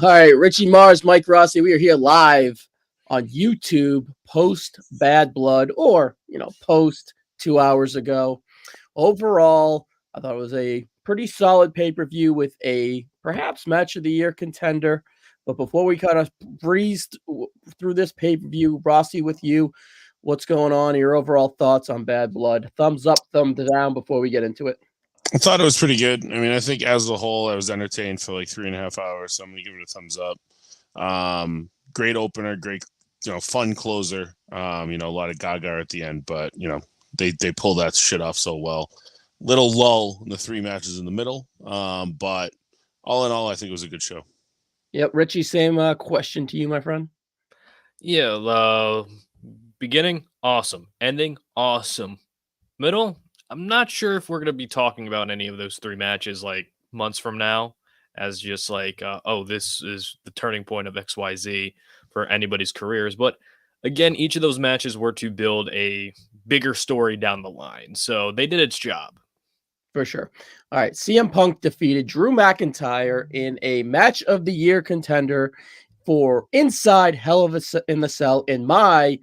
All right, Richie Mars, Mike Rossi. We are here live on YouTube post Bad Blood, or post 2 hours ago. Overall, I thought it was a pretty solid pay per view with a perhaps match of the year contender. But before we kind of breezed through this pay per view, Rossi, with you, what's going on? Your overall thoughts on Bad Blood? Thumbs up, thumbs down before we get into it. I thought it was pretty good. I mean, I think as a whole, I was entertained for like 3.5 hours, so I'm gonna give it a thumbs up. Great opener, great, fun closer. A lot of gaga at the end, but they pull that shit off so well. Little lull in the three matches in the middle, but all in all, I think it was a good show. Yep, Richie, same question to you, my friend. Yeah, beginning, awesome. Ending, awesome. Middle, I'm not sure if we're going to be talking about any of those three matches like months from now as just like, this is the turning point of XYZ for anybody's careers. But again, each of those matches were to build a bigger story down the line. So they did its job. For sure. All right. CM Punk defeated Drew McIntyre in a match of the year contender for Inside Hell of in the Cell in my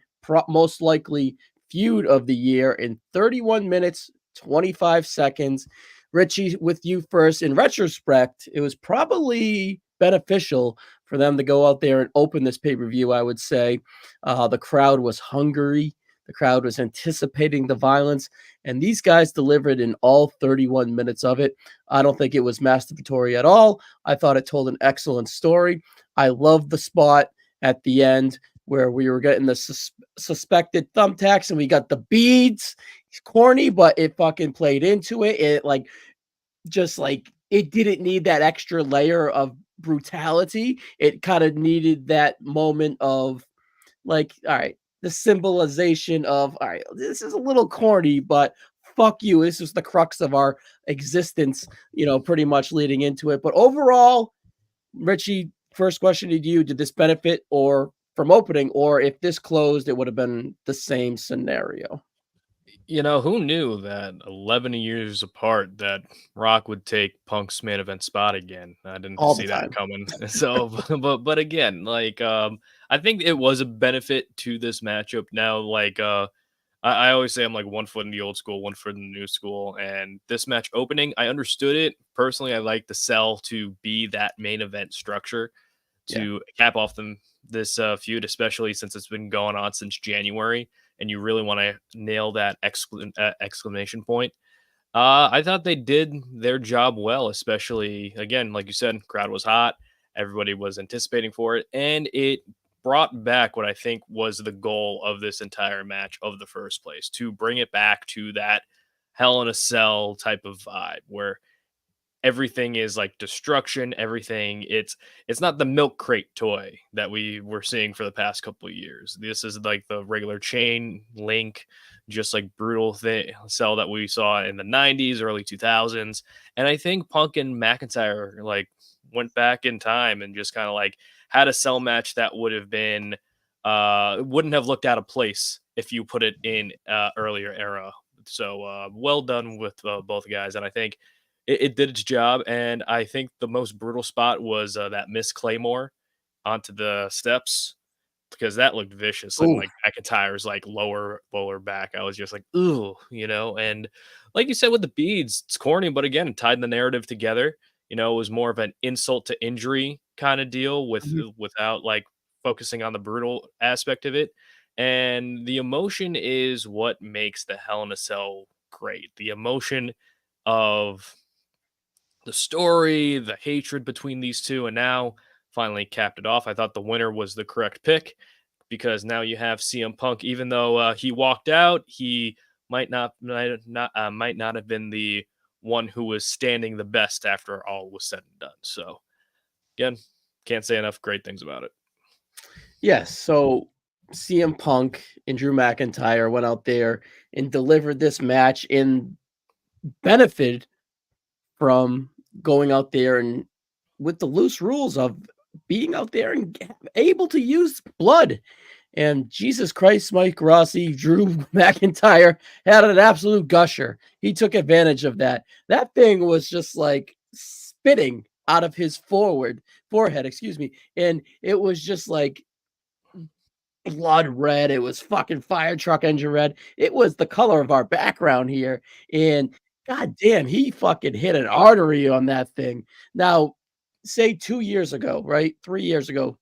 most likely feud of the year in 31 minutes, 25 seconds. Richie, with you first. In retrospect, it was probably beneficial for them to go out there and open this pay-per-view, I would say. The crowd was hungry. The crowd was anticipating the violence, and these guys delivered in all 31 minutes of it. I don't think it was masturbatory at all. I thought it told an excellent story. I loved the spot at the end where we were getting the suspected thumbtacks and we got the beads. It's corny, but it fucking played into it. It it didn't need that extra layer of brutality. It kind of needed that moment of all right, the symbolization of, all right, this is a little corny, but fuck you. This is the crux of our existence, pretty much leading into it. But overall, Richie, first question to you, did this benefit from opening, or if this closed, it would have been the same scenario? Who knew that 11 years apart that Rock would take Punk's main event spot again? I didn't see that coming. So, but again, I think it was a benefit to this matchup. Now, I always say I'm like 1 foot in the old school, 1 foot in the new school. And this match opening, I understood it. Personally, I like the sell to be that main event structure to cap off this feud, especially since it's been going on since January. And you really want to nail that exclamation point. I thought they did their job well, especially, again, like you said, crowd was hot. Everybody was anticipating for it. And it brought back what I think was the goal of this entire match of the first place, to bring it back to that Hell in a Cell type of vibe where everything is like destruction, everything. It's not the milk crate toy that we were seeing for the past couple of years. This is like the regular chain link, just like brutal cell that we saw in the 90s, early 2000s. And I think Punk and McIntyre went back in time and just kind of had a cell match that would have been wouldn't have looked out of place if you put it in earlier era. So well done with both guys. And I think it did its job, and I think the most brutal spot was that Miss Claymore onto the steps, because that looked vicious. Ooh. And McIntyre's lower back, I was just like, ooh, and like you said with the beads, it's corny, but again, it tied the narrative together. It was more of an insult to injury kind of deal without focusing on the brutal aspect of it. And the emotion is what makes the Hell in a Cell great. The emotion of the story, the hatred between these two, and now finally capped it off. I thought the winner was the correct pick, because now you have CM Punk. Even though he walked out, he might not have been the one who was standing the best after all was said and done. So again, can't say enough great things about it. Yes. So CM Punk and Drew McIntyre went out there and delivered this match and benefited from going out there and with the loose rules of being out there and able to use blood. And Jesus Christ, Mike Rossi, Drew McIntyre had an absolute gusher. He took advantage of that. That thing was just spitting out of his forehead, excuse me. And it was just like blood red. It was fucking fire truck engine red. It was the color of our background here. And god damn, he fucking hit an artery on that thing. Now, say 2 years ago, right? 3 years ago,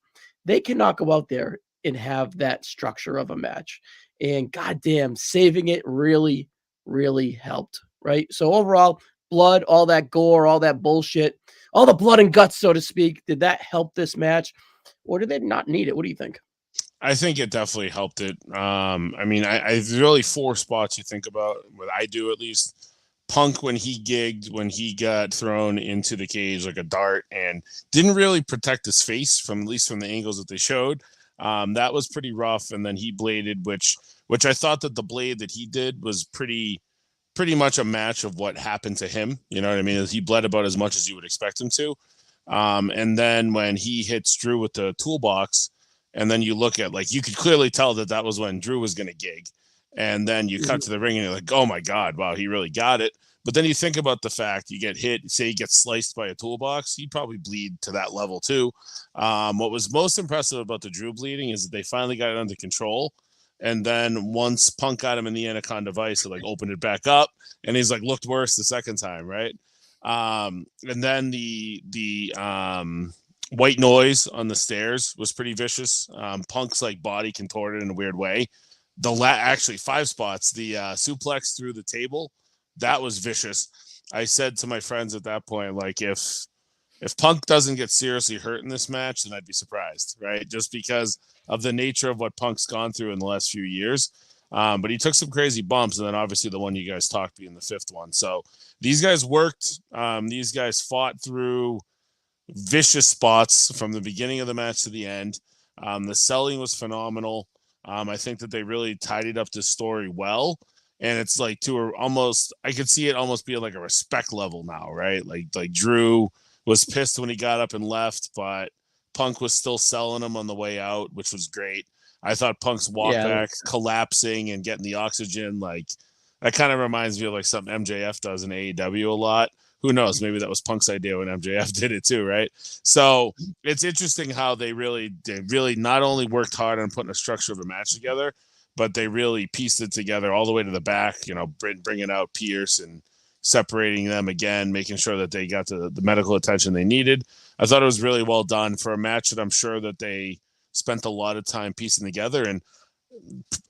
they cannot go out there and have that structure of a match. And goddamn, saving it really, really helped, right? So overall, blood, all that gore, all that bullshit, all the blood and guts, so to speak, did that help this match, or did they not need it? What do you think? I think it definitely helped it. I mean, I really 4 spots you think about, what I do at least. Punk when he gigged, when he got thrown into the cage like a dart and didn't really protect his face from at least from the angles that they showed. That was pretty rough. And then he bladed, which I thought that the blade that he did was pretty much a match of what happened to him. You know what I mean? He bled about as much as you would expect him to. And then when he hits Drew with the toolbox, and then you look at, like, you could clearly tell that that was when Drew was going to gig. And then you cut to the ring and you're like, oh my God, wow, he really got it. But then you think about the fact you get hit, say he gets sliced by a toolbox, he'd probably bleed to that level too. What was most impressive about the Drew bleeding is that they finally got it under control. And then once Punk got him in the Anaconda Vice, it like opened it back up, and he's like looked worse the second time, right? And then the white noise on the stairs was pretty vicious. Punk's like body contorted in a weird way. Actually 5 spots, the suplex through the table, that was vicious. I said to my friends at that point, like, if Punk doesn't get seriously hurt in this match, then I'd be surprised, right? Just because of the nature of what Punk's gone through in the last few years. But he took some crazy bumps, and then obviously the one you guys talked being the 5th one. So these guys worked. These guys fought through vicious spots from the beginning of the match to the end. The selling was phenomenal. I think that they really tidied up this story well. And it's like I could see it almost be like a respect level now, right? Like Drew was pissed when he got up and left, but Punk was still selling him on the way out, which was great. I thought Punk's walk back, collapsing and getting the oxygen, like that kind of reminds me of like something MJF does in AEW a lot. Who knows? Maybe that was Punk's idea when MJF did it too, right? So it's interesting how they really not only worked hard on putting a structure of a match together, but they really pieced it together all the way to the back, you know, bringing out Pierce and separating them again, making sure that they got the medical attention they needed. I thought it was really well done for a match that I'm sure that they spent a lot of time piecing together, and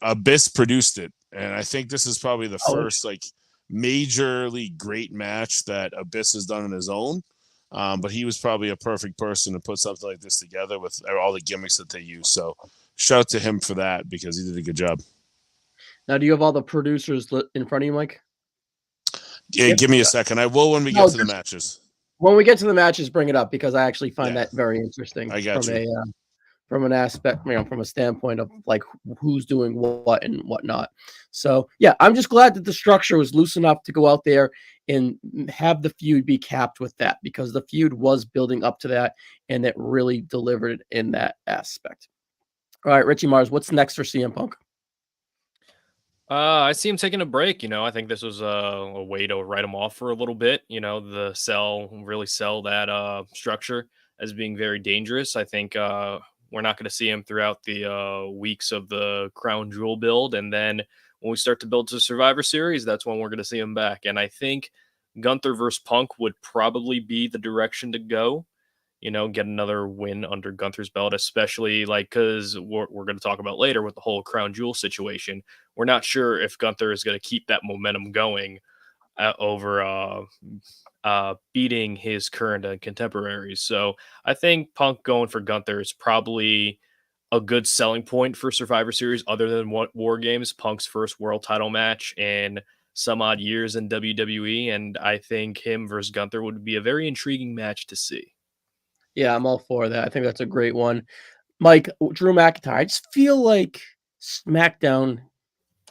Abyss produced it. And I think this is probably the first like majorly great match that Abyss has done on his own. But he was probably a perfect person to put something like this together with all the gimmicks that they use. So shout out to him for that, because he did a good job. Now, do you have all the producers in front of you, Mike? Yeah, give me a second. I will when we get to the matches. When we get to the matches, bring it up, because I actually find that very interesting. I got you. From an aspect, from a standpoint of like who's doing what and whatnot. So yeah, I'm just glad that the structure was loose enough to go out there and have the feud be capped with that, because the feud was building up to that, and it really delivered in that aspect. All right, Richie Mars, what's next for CM Punk? I see him taking a break. I think this was a way to write him off for a little bit. Really sell that structure as being very dangerous. I think we're not going to see him throughout the weeks of the Crown Jewel build. And then when we start to build to Survivor Series, that's when we're going to see him back. And I think Gunther versus Punk would probably be the direction to go. Get another win under Gunther's belt, especially because we're going to talk about later with the whole Crown Jewel situation. We're not sure if Gunther is going to keep that momentum going over beating his current contemporaries. So I think Punk going for Gunther is probably a good selling point for Survivor Series, other than War Games, Punk's first world title match in some odd years in WWE. And I think him versus Gunther would be a very intriguing match to see. Yeah, I'm all for that. I think that's a great one. Mike, Drew McIntyre, I just feel like SmackDown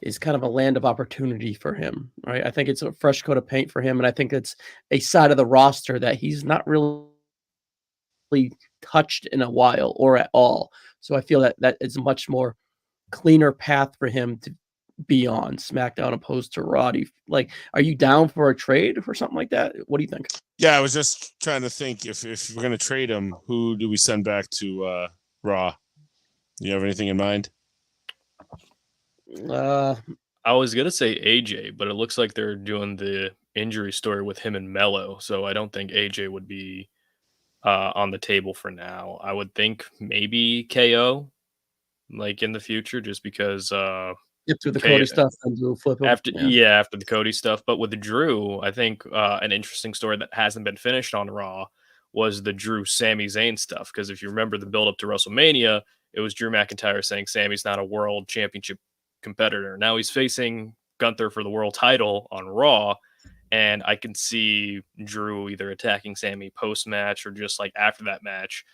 is kind of a land of opportunity for him, right? I think it's a fresh coat of paint for him, and I think it's a side of the roster that he's not really touched in a while or at all. So I feel that is a much more cleaner path for him to be on SmackDown opposed to Raw? Like, are you down for a trade or something like that? What do you think? Yeah, I was just trying to think if we're gonna trade him, who do we send back to Raw? Do you have anything in mind? I was gonna say AJ, but it looks like they're doing the injury story with him and Mello, so I don't think AJ would be on the table for now. I would think maybe KO, like in the future, just because Get through the KO, Cody stuff and do flip him. after the Cody stuff. But with Drew, I think an interesting story that hasn't been finished on Raw was the Drew Sami Zayn stuff. Because if you remember the build up to WrestleMania, it was Drew McIntyre saying Sami's not a world championship competitor. Now he's facing Gunther for the world title on Raw. And I can see Drew either attacking Sami post match or just like after that match,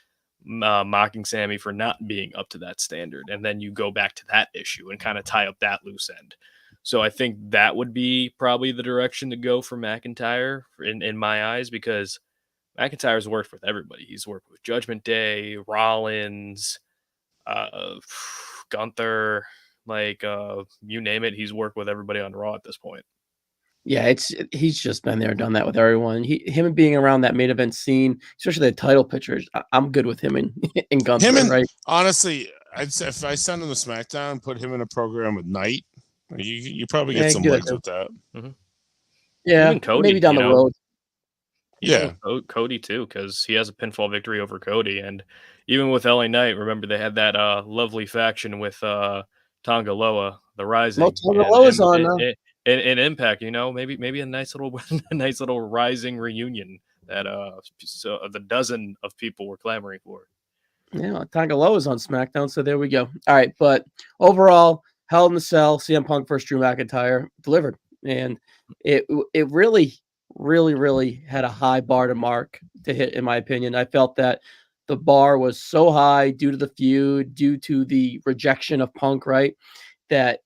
mocking Sami for not being up to that standard. And then you go back to that issue and kind of tie up that loose end. So I think that would be probably the direction to go for McIntyre in my eyes, because McIntyre's worked with everybody. He's worked with Judgment Day, Rollins, Gunther, like you name it. He's worked with everybody on Raw at this point. Yeah, he's just been there, done that with everyone. Him being around that main event scene, especially the title pictures, I'm good with him in Gunther, right? Honestly, I'd say if I send him to SmackDown, put him in a program with Knight, you probably get some legs with that. Mm-hmm. Yeah, even Cody, maybe down the road. Yeah, Cody too, because he has a pinfall victory over Cody, and even with LA Knight, remember they had that lovely faction with Tonga Loa, the Rising. No, Tonga Loa's on now. In Impact, maybe a nice little Rising reunion that so the dozen of people were clamoring for. Yeah, Tonga Loa's on SmackDown, so there we go. All right, but overall, Hell in the Cell, CM Punk versus Drew McIntyre delivered, and it really had a high bar to mark to hit, in my opinion. I felt that the bar was so high due to the feud, due to the rejection of Punk, right, that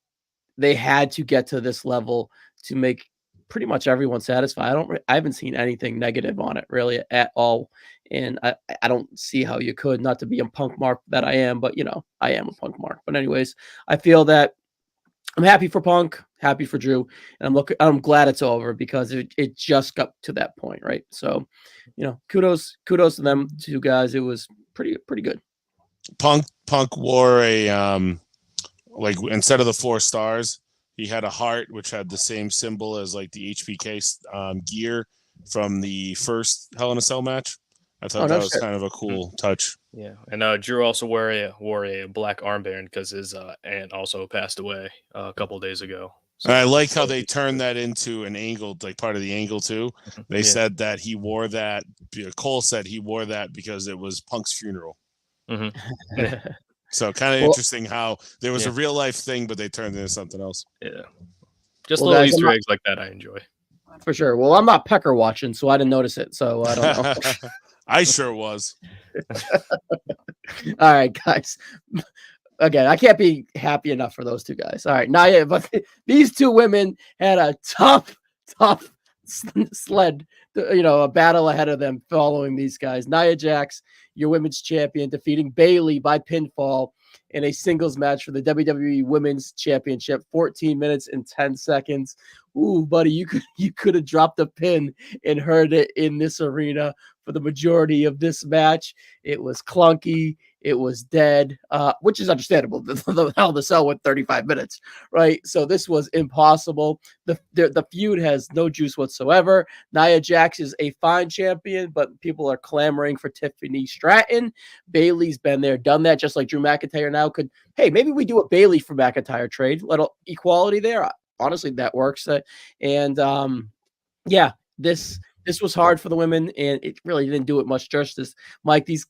they had to get to this level to make pretty much everyone satisfied. I haven't seen anything negative on it really at all. And I don't see how you could, not to be a Punk mark that I am, but I am a Punk mark. But anyways, I feel that I'm happy for Punk, happy for Drew, and I'm glad it's over because it just got to that point, right? So, kudos to them two guys. It was pretty good. Punk wore a like instead of the 4 stars, he had a heart which had the same symbol as like the HBK gear from the first Hell in a Cell match. I thought that was kind of a cool touch. Yeah, and Drew also wore a black armband because his aunt also passed away a couple days ago. So, and I like how they turned that into an angle, like part of the angle too. They said that he wore that. Cole said he wore that because it was Punk's funeral. Mm-hmm. So kind of interesting how there was a real life thing, but they turned it into something else. Yeah, just little Easter eggs like that I enjoy. For sure. Well, I'm not pecker watching, so I didn't notice it. So I don't know. I sure was. All right, guys. Again, I can't be happy enough for those two guys. All right, Nia, but these two women had a tough sled, a battle ahead of them following these guys. Nia Jax, your women's champion, defeating Bayley by pinfall in a singles match for the WWE Women's Championship, 14 minutes and 10 seconds. Ooh, buddy, you could have dropped a pin and heard it in this arena for the majority of this match. It was clunky. It was dead, which is understandable. The Hell in a Cell went 35 minutes, right? So this was impossible. The feud has no juice whatsoever. Nia Jax is a fine champion, but people are clamoring for Tiffany Stratton. Bayley's been there, done that, just like Drew McIntyre now could. Hey, maybe we do a Bayley for McIntyre trade. Little equality there. Honestly, that works. This was hard for the women, and it really didn't do it much justice. Mike, these,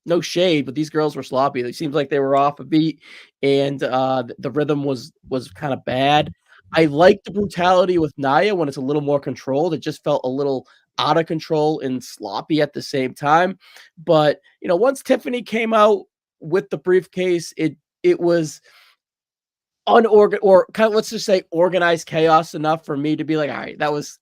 no shade, but these girls were sloppy. It seems like they were off a beat, and the rhythm was kind of bad. I like the brutality with Nia when it's a little more controlled. It just felt a little out of control and sloppy at the same time. But once Tiffany came out with the briefcase, it was unorganized, or kind of, let's just say, organized chaos enough for me to be like, all right, that was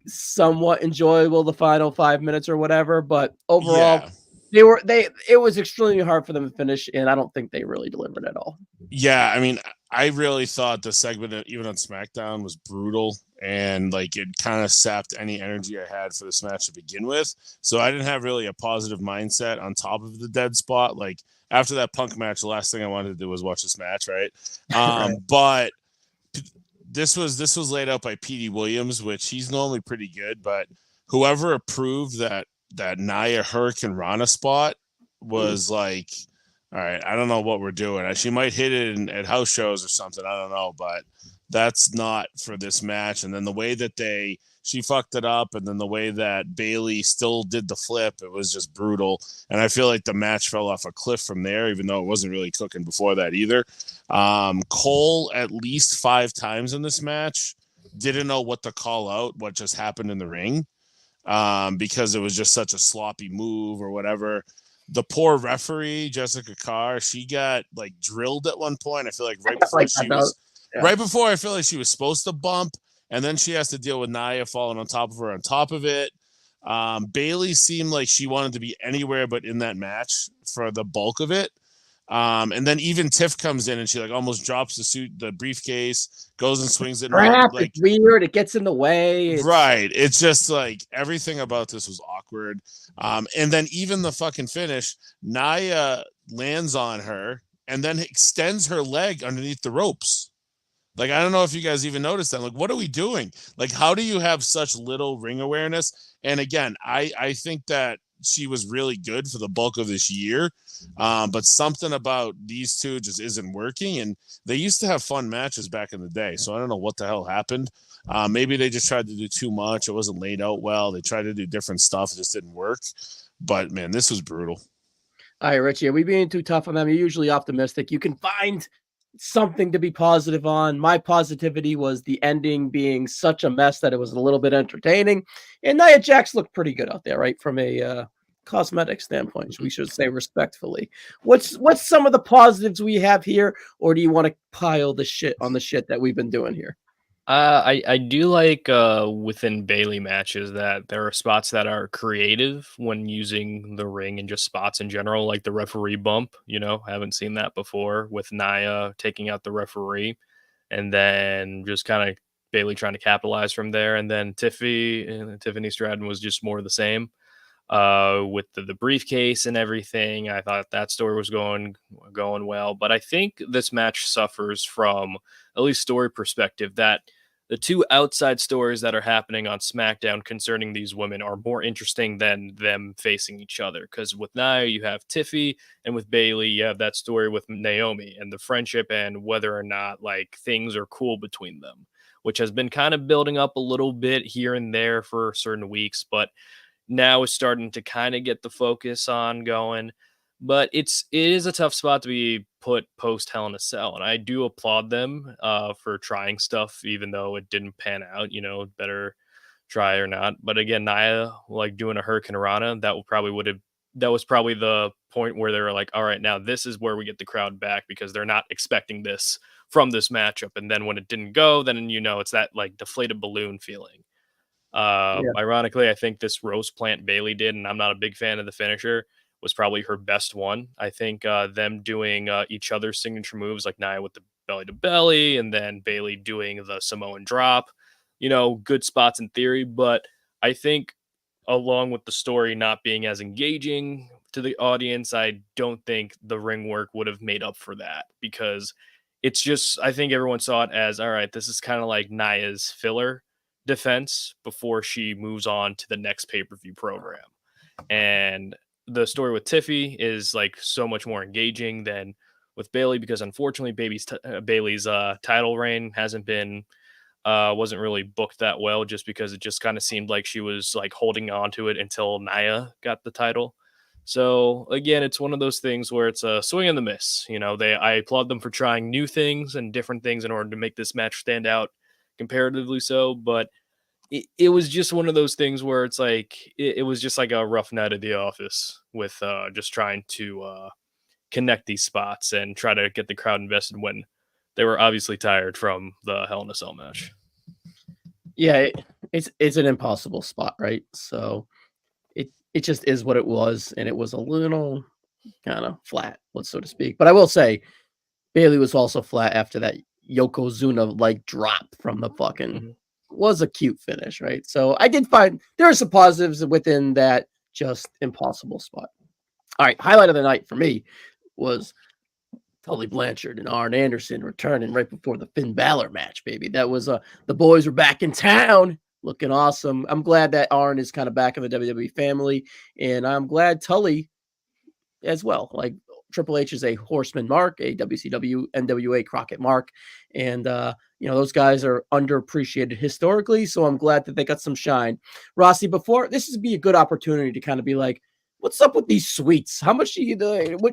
somewhat enjoyable, the final 5 minutes or whatever. But overall, it was extremely hard for them to finish, and I don't think they really delivered at all. Yeah, I mean, I really thought the segment, even on SmackDown, was brutal, and like it kind of sapped any energy I had for this match to begin with. So I didn't have really a positive mindset on top of the dead spot. Like after that Punk match, the last thing I wanted to do was watch this match, right? Right. But this was laid out by Petey Williams, which he's normally pretty good, but whoever approved that Nia Hurricane Rana spot was like, all right, I don't know what we're doing. She might hit it at house shows or something. I don't know, but that's not for this match. And then the way that she fucked it up, and then the way that Bayley still did the flip, it was just brutal. And I feel like the match fell off a cliff from there, even though it wasn't really cooking before that either. Cole, at least 5 times in this match, didn't know what to call out, what just happened in the ring, because it was just such a sloppy move or whatever. The poor referee, Jessica Carr, she got like drilled at one point. I feel like right before I feel like she was supposed to bump, and then she has to deal with Nia falling on top of her on top of it. Bayley seemed like she wanted to be anywhere but in that match for the bulk of it. And then even Tiff comes in and she like almost drops the briefcase, goes and swings it. Like it's weird. It gets in the way. Right. It's just like everything about this was awkward. And then even the fucking finish, Nia lands on her and then extends her leg underneath the ropes. Like, I don't know if you guys even noticed that. Like, what are we doing? Like, how do you have such little ring awareness? And again, I think that she was really good for the bulk of this year. But something about these two just isn't working. And they used to have fun matches back in the day. So I don't know what the hell happened. Maybe they just tried to do too much. It wasn't laid out well. They tried to do different stuff. It just didn't work. But, man, this was brutal. All right, Richie, are we being too tough on them? You're usually optimistic. You can find something to be positive on. My positivity was the ending being such a mess that it was a little bit entertaining. And Nia Jax looked pretty good out there, right? From a cosmetic standpoint, we should say respectfully. What's some of the positives we have here, or do you want to pile the shit on the shit that we've been doing here? I do like within Bayley matches that there are spots that are creative when using the ring and just spots in general, like the referee bump. Haven't seen that before with Nia taking out the referee, and then just kind of Bayley trying to capitalize from there. And then Tiffany Stratton was just more of the same with the briefcase and everything. I thought that story was going well, but I think this match suffers from, at least story perspective, that the two outside stories that are happening on SmackDown concerning these women are more interesting than them facing each other. Because with Nia, you have Tiffy, and with Bayley, you have that story with Naomi and the friendship and whether or not like things are cool between them, which has been kind of building up a little bit here and there for certain weeks, but now is starting to kind of get the focus on going. But it is a tough spot to be put post Hell in a Cell, and I do applaud them for trying stuff, even though it didn't pan out. Better try or not. But again, Nia like doing a Hurricane Rana, that was probably the point where they were like, all right, now this is where we get the crowd back, because they're not expecting this from this matchup. And then when it didn't go, then it's that like deflated balloon feeling. Ironically, I think this roast plant Bayley did, and I'm not a big fan of the finisher, was probably her best one. I think them doing each other's signature moves, like Nia with the belly to belly, and then Bayley doing the Samoan drop, good spots in theory. But I think along with the story not being as engaging to the audience, I don't think the ring work would have made up for that, because it's just, I think everyone saw it as, all right, this is kind of like Nia's filler defense before she moves on to the next pay-per-view program. And the story with Tiffy is like so much more engaging than with Bayley, because unfortunately Bayley's title reign wasn't really booked that well, just because it just kind of seemed like she was like holding on to it until Nia got the title. So again, it's one of those things where it's a swing and the miss. I applaud them for trying new things and different things in order to make this match stand out comparatively so, but it was just one of those things where it's like it was just like a rough night at the office with just trying to connect these spots and try to get the crowd invested when they were obviously tired from the Hell in a Cell match. Yeah, it's an impossible spot, right? So it just is what it was, and it was a little kind of flat, so to speak. But I will say, Bailey was also flat after that Yokozuna like drop from the fucking was a cute finish, right? So I did find there are some positives within that just impossible spot. All right, highlight of the night for me was Tully Blanchard and Arn Anderson returning right before the Finn Balor match, baby. That was the boys were back in town, looking awesome. I'm glad that Arn is kind of back in the WWE family, and I'm glad Tully as well. Like Triple H is a Horseman mark, a WCW NWA Crockett mark, and those guys are underappreciated historically. So I'm glad that they got some shine. Rossi, before this would be a good opportunity to kind of be like, what's up with these suites? How much do you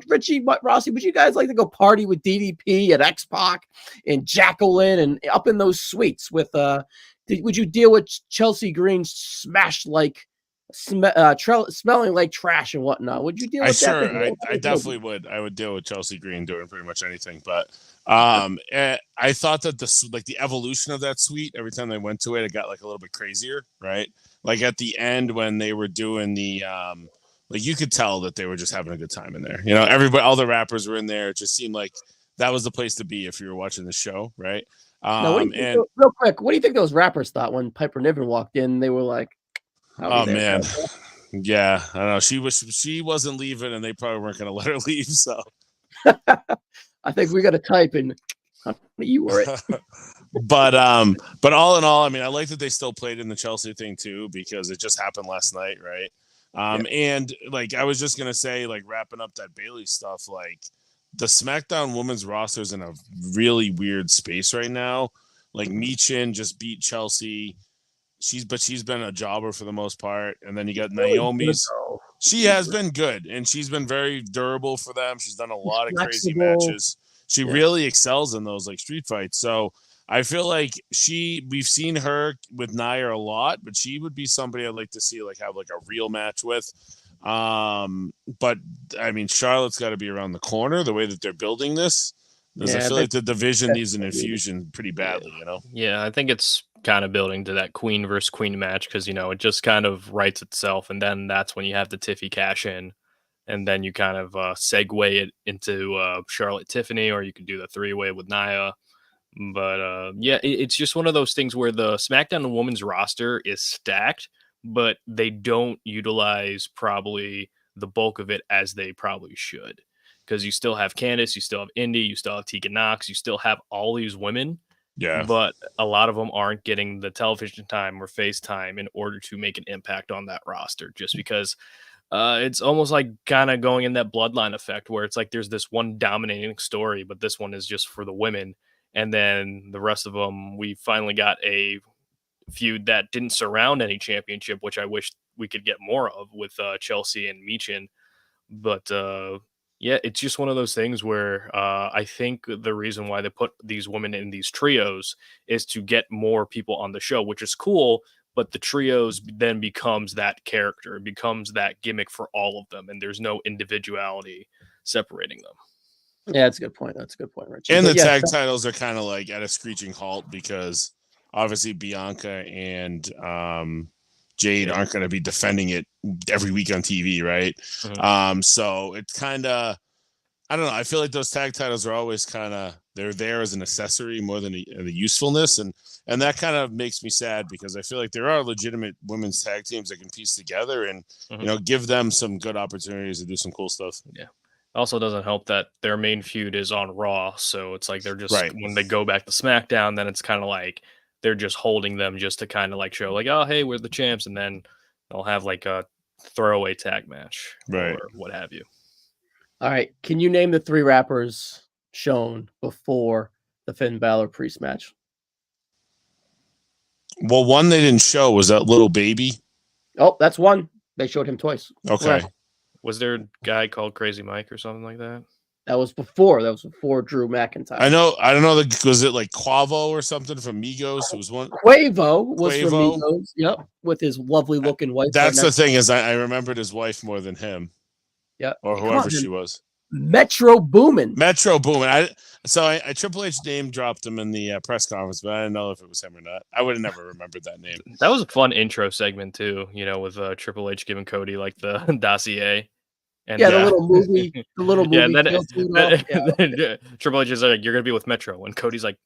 Richie, Rossi, would you guys like to go party with DDP and X-Pac and Jacqueline and up in those suites with would you deal with Chelsea Green smashed like smelling like trash and whatnot? Would you deal with that? I definitely would. I would deal with Chelsea Green doing pretty much anything. But I thought that the evolution of that suite, every time they went to it, it got like a little bit crazier, right? Like at the end when they were doing the like you could tell that they were just having a good time in there. You know, everybody, all the rappers were in there. It just seemed like that was the place to be if you were watching the show, right? Now, real quick, what do you think those rappers thought when Piper Niven walked in? They were like, "Oh man, yeah, I don't know. She wasn't leaving, and they probably weren't going to let her leave." So, I think we got to type in. You were it. but all in all, I mean, I like that they still played in the Chelsea thing too because it just happened last night, right? And like I was just gonna say, like wrapping up that Bailey stuff, like the SmackDown women's roster is in a really weird space right now. Like Michin just beat Chelsea. She's been a jobber for the most part, and then you got Naomi's. She has been good, and she's been very durable for them. She's done a lot of crazy matches. She really excels in those like street fights. So I feel like we've seen her with Nia a lot, but she would be somebody I'd like to see like have like a real match with. But I mean, Charlotte's got to be around the corner the way that they're building this. I feel like the division needs an infusion pretty badly, you know? Yeah, I think it's kind of building to that queen versus queen match because, it just kind of writes itself. And then that's when you have the Tiffy cash in. And then you kind of segue it into Charlotte Tiffany, or you could do the three-way with Nia. But it's just one of those things where the SmackDown women's roster is stacked, but they don't utilize probably the bulk of it as they probably should. Because you still have Candice, you still have Indy, you still have Tegan Knox, you still have all these women. Yeah. But a lot of them aren't getting the television time or face time in order to make an impact on that roster. Just because it's almost like kind of going in that bloodline effect where it's like there's this one dominating story, but this one is just for the women. And then the rest of them, we finally got a feud that didn't surround any championship, which I wish we could get more of with Chelsea and Michin. But it's just one of those things where I think the reason why they put these women in these trios is to get more people on the show, which is cool. But the trios then becomes that character, it becomes that gimmick for all of them. And there's no individuality separating them. Yeah, that's a good point. Richie. And the tag titles are kind of like at a screeching halt because obviously Bianca and Jade aren't going to be defending it every week on TV, right? Mm-hmm. So it's kind of, I don't know. I feel like those tag titles are always kind of, they're there as an accessory more than the usefulness. And that kind of makes me sad because I feel like there are legitimate women's tag teams that can piece together and, give them some good opportunities to do some cool stuff. Yeah. Also doesn't help that their main feud is on Raw. So it's like they're just, when they go back to SmackDown, then it's kind of like they're just holding them just to kind of like show like, oh, hey, we're the champs. And then they'll have like a throwaway tag match or what have you. All right. Can you name the three rappers shown before the Finn Balor Priest match? Well, one they didn't show was that Little Baby. Oh, that's one. They showed him twice. Okay. Was there a guy called Crazy Mike or something like that? That was before Drew McIntyre. I don't know. Was it like Quavo or something from Migos? It was one. Quavo was from Migos. Yep, with his lovely looking wife. That's the thing is I remembered his wife more than him. Yeah, or whoever she was. Metro Boomin. I Triple H name dropped him in the press conference, but I didn't know if it was him or not. I would have never remembered that name. That was a fun intro segment too, with Triple H giving Cody like the dossier. And Yeah, the little movie, yeah, and then, feel to it all. Yeah. then Triple H is like, "You're gonna be with Metro," and Cody's like,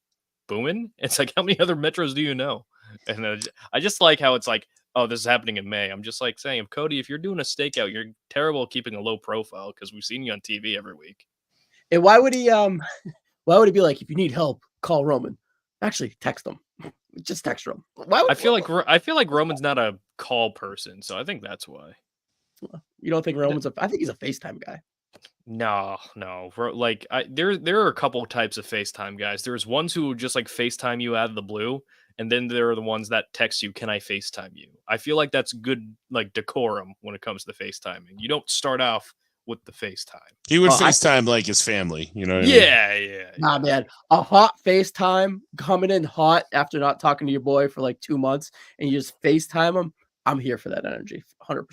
"Booming." It's like, how many other Metros do you know? And I just like how it's like, oh, this is happening in May. I'm just like saying, Cody, if you're doing a stakeout, you're terrible at keeping a low profile because we've seen you on TV every week. And why would he why would he be like, if you need help, call Roman? Actually, text him. Just text him. Why would I feel like Roman's not a call person, so I think that's why. you don't think Roman's I think he's a FaceTime guy. No. Like there are a couple types of FaceTime guys. There's ones who just like FaceTime you out of the blue, and then there are the ones that text you, "Can I FaceTime you?" I feel like that's good like decorum when it comes to FaceTiming. You don't start off with the FaceTime. He would FaceTime like his family, you know what I mean? Yeah. Nah, man. A hot FaceTime coming in hot after not talking to your boy for like 2 months and you just FaceTime him. I'm here for that energy. 100%.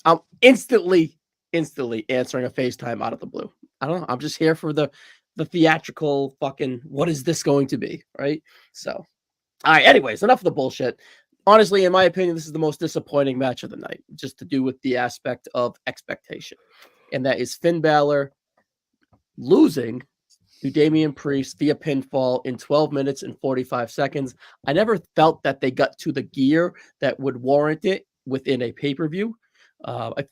I'm instantly answering a FaceTime out of the blue. I don't know. I'm just here for the theatrical fucking what is this going to be, right? So, all right. Anyways, enough of the bullshit. Honestly, in my opinion, this is the most disappointing match of the night, just to do with the aspect of expectation, and that is Finn Balor losing to Damian Priest via pinfall in 12 minutes and 45 seconds. I never felt that they got to the gear that would warrant it within a pay-per-view.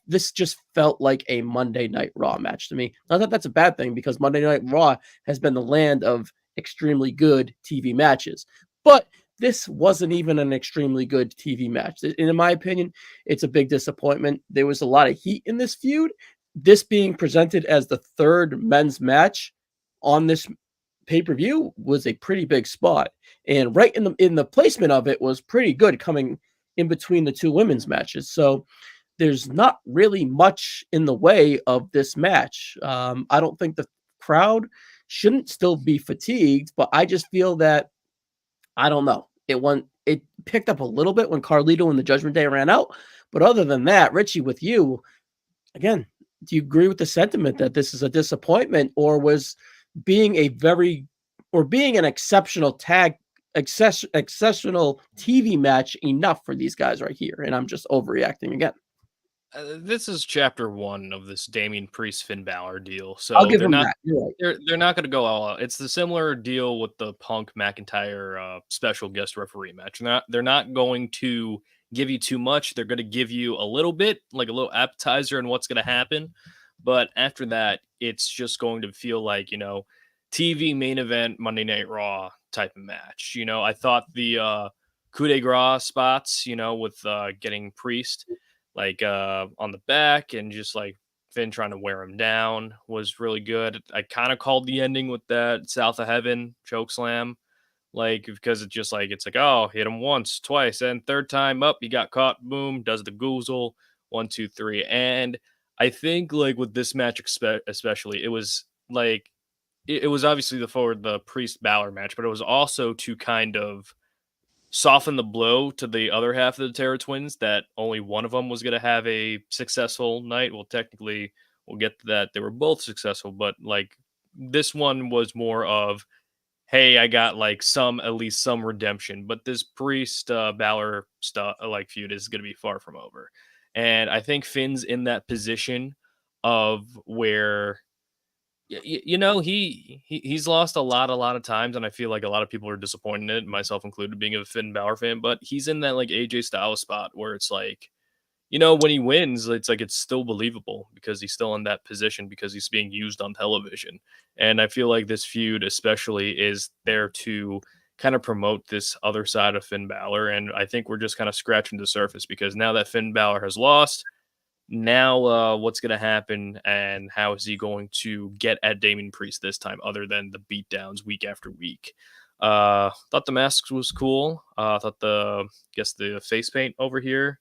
This just felt like a Monday Night Raw match to me. Not that that's a bad thing, because Monday Night Raw has been the land of extremely good TV matches. But this wasn't even an extremely good TV match. In my opinion, it's a big disappointment. There was a lot of heat in this feud. This being presented as the third men's match on this pay-per-view was a pretty big spot. And right in the placement of it was pretty good, coming in between the two women's matches. So there's not really much in the way of this match. I don't think the crowd shouldn't still be fatigued, but I just feel that, I don't know. It picked up a little bit when Carlito and the Judgment Day ran out. But other than that, Richie, with you, again, do you agree with the sentiment that this is a disappointment, or was being an exceptional exceptional TV match enough for these guys right here? And I'm just overreacting again. This is chapter 1 of this Damian Priest Finn Balor deal, so I'll give they're them not that. You're right. they're not going to go all out. It's the similar deal with the Punk McIntyre special guest referee match. They're not going to give you too much. They're going to give you a little bit, like a little appetizer, in what's going to happen. But after that, it's just going to feel like, TV main event Monday Night Raw type of match. I thought the coup de grace spots, with getting Priest like on the back and just like Finn trying to wear him down was really good. I kind of called the ending with that South of Heaven choke slam, like, because it's like, oh, hit him once, twice, and third time up, he got caught, boom, does the goozle, 1, 2, 3. And I think like with this match especially, it was like it was obviously the Priest Balor match, but it was also to kind of soften the blow to the other half of the Terror Twins, that only one of them was going to have a successful night. Well, technically, we'll get to that. They were both successful, but like this one was more of, hey, I got like at least some redemption. But this Priest Balor like feud is going to be far from over. And I think Finn's in that position of where he's lost a lot of times, and I feel like a lot of people are disappointed in it, myself included, being a Finn Balor fan. But he's in that like AJ Styles spot where it's like, when he wins, it's like it's still believable because he's still in that position because he's being used on television. And I feel like this feud especially is there to kind of promote this other side of Finn Balor, and I think we're just kind of scratching the surface, because now that Finn Balor has lost, now what's going to happen, and how is he going to get at Damian Priest this time, other than the beatdowns week after week? Thought the mask was cool. Thought the face paint over here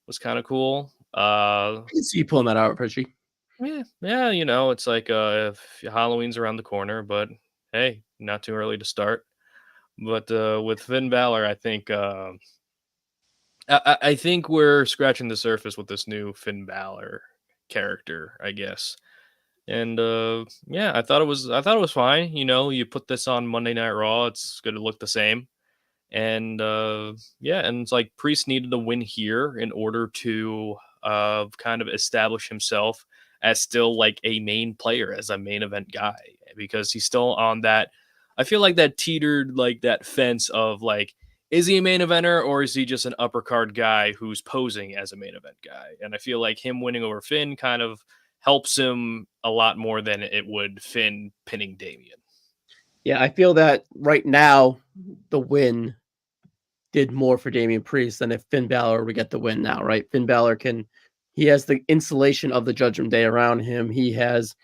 was kind of cool. I can see you pulling that out, Richie. Yeah, it's like if Halloween's around the corner, but hey, not too early to start. But with Finn Balor, I think I think we're scratching the surface with this new Finn Balor character, I guess. And yeah, I thought it was fine. You put this on Monday Night Raw, it's going to look the same. And yeah, and it's like Priest needed a win here in order to kind of establish himself as still like a main player, as a main event guy, because he's still on that. I feel like that teetered like that fence of like, is he a main eventer or is he just an upper card guy who's posing as a main event guy? And I feel like him winning over Finn kind of helps him a lot more than it would Finn pinning Damian. Yeah, I feel that right now the win did more for Damian Priest than if Finn Balor would get the win now, right? Finn Balor he has the insulation of the Judgment Day around him. He has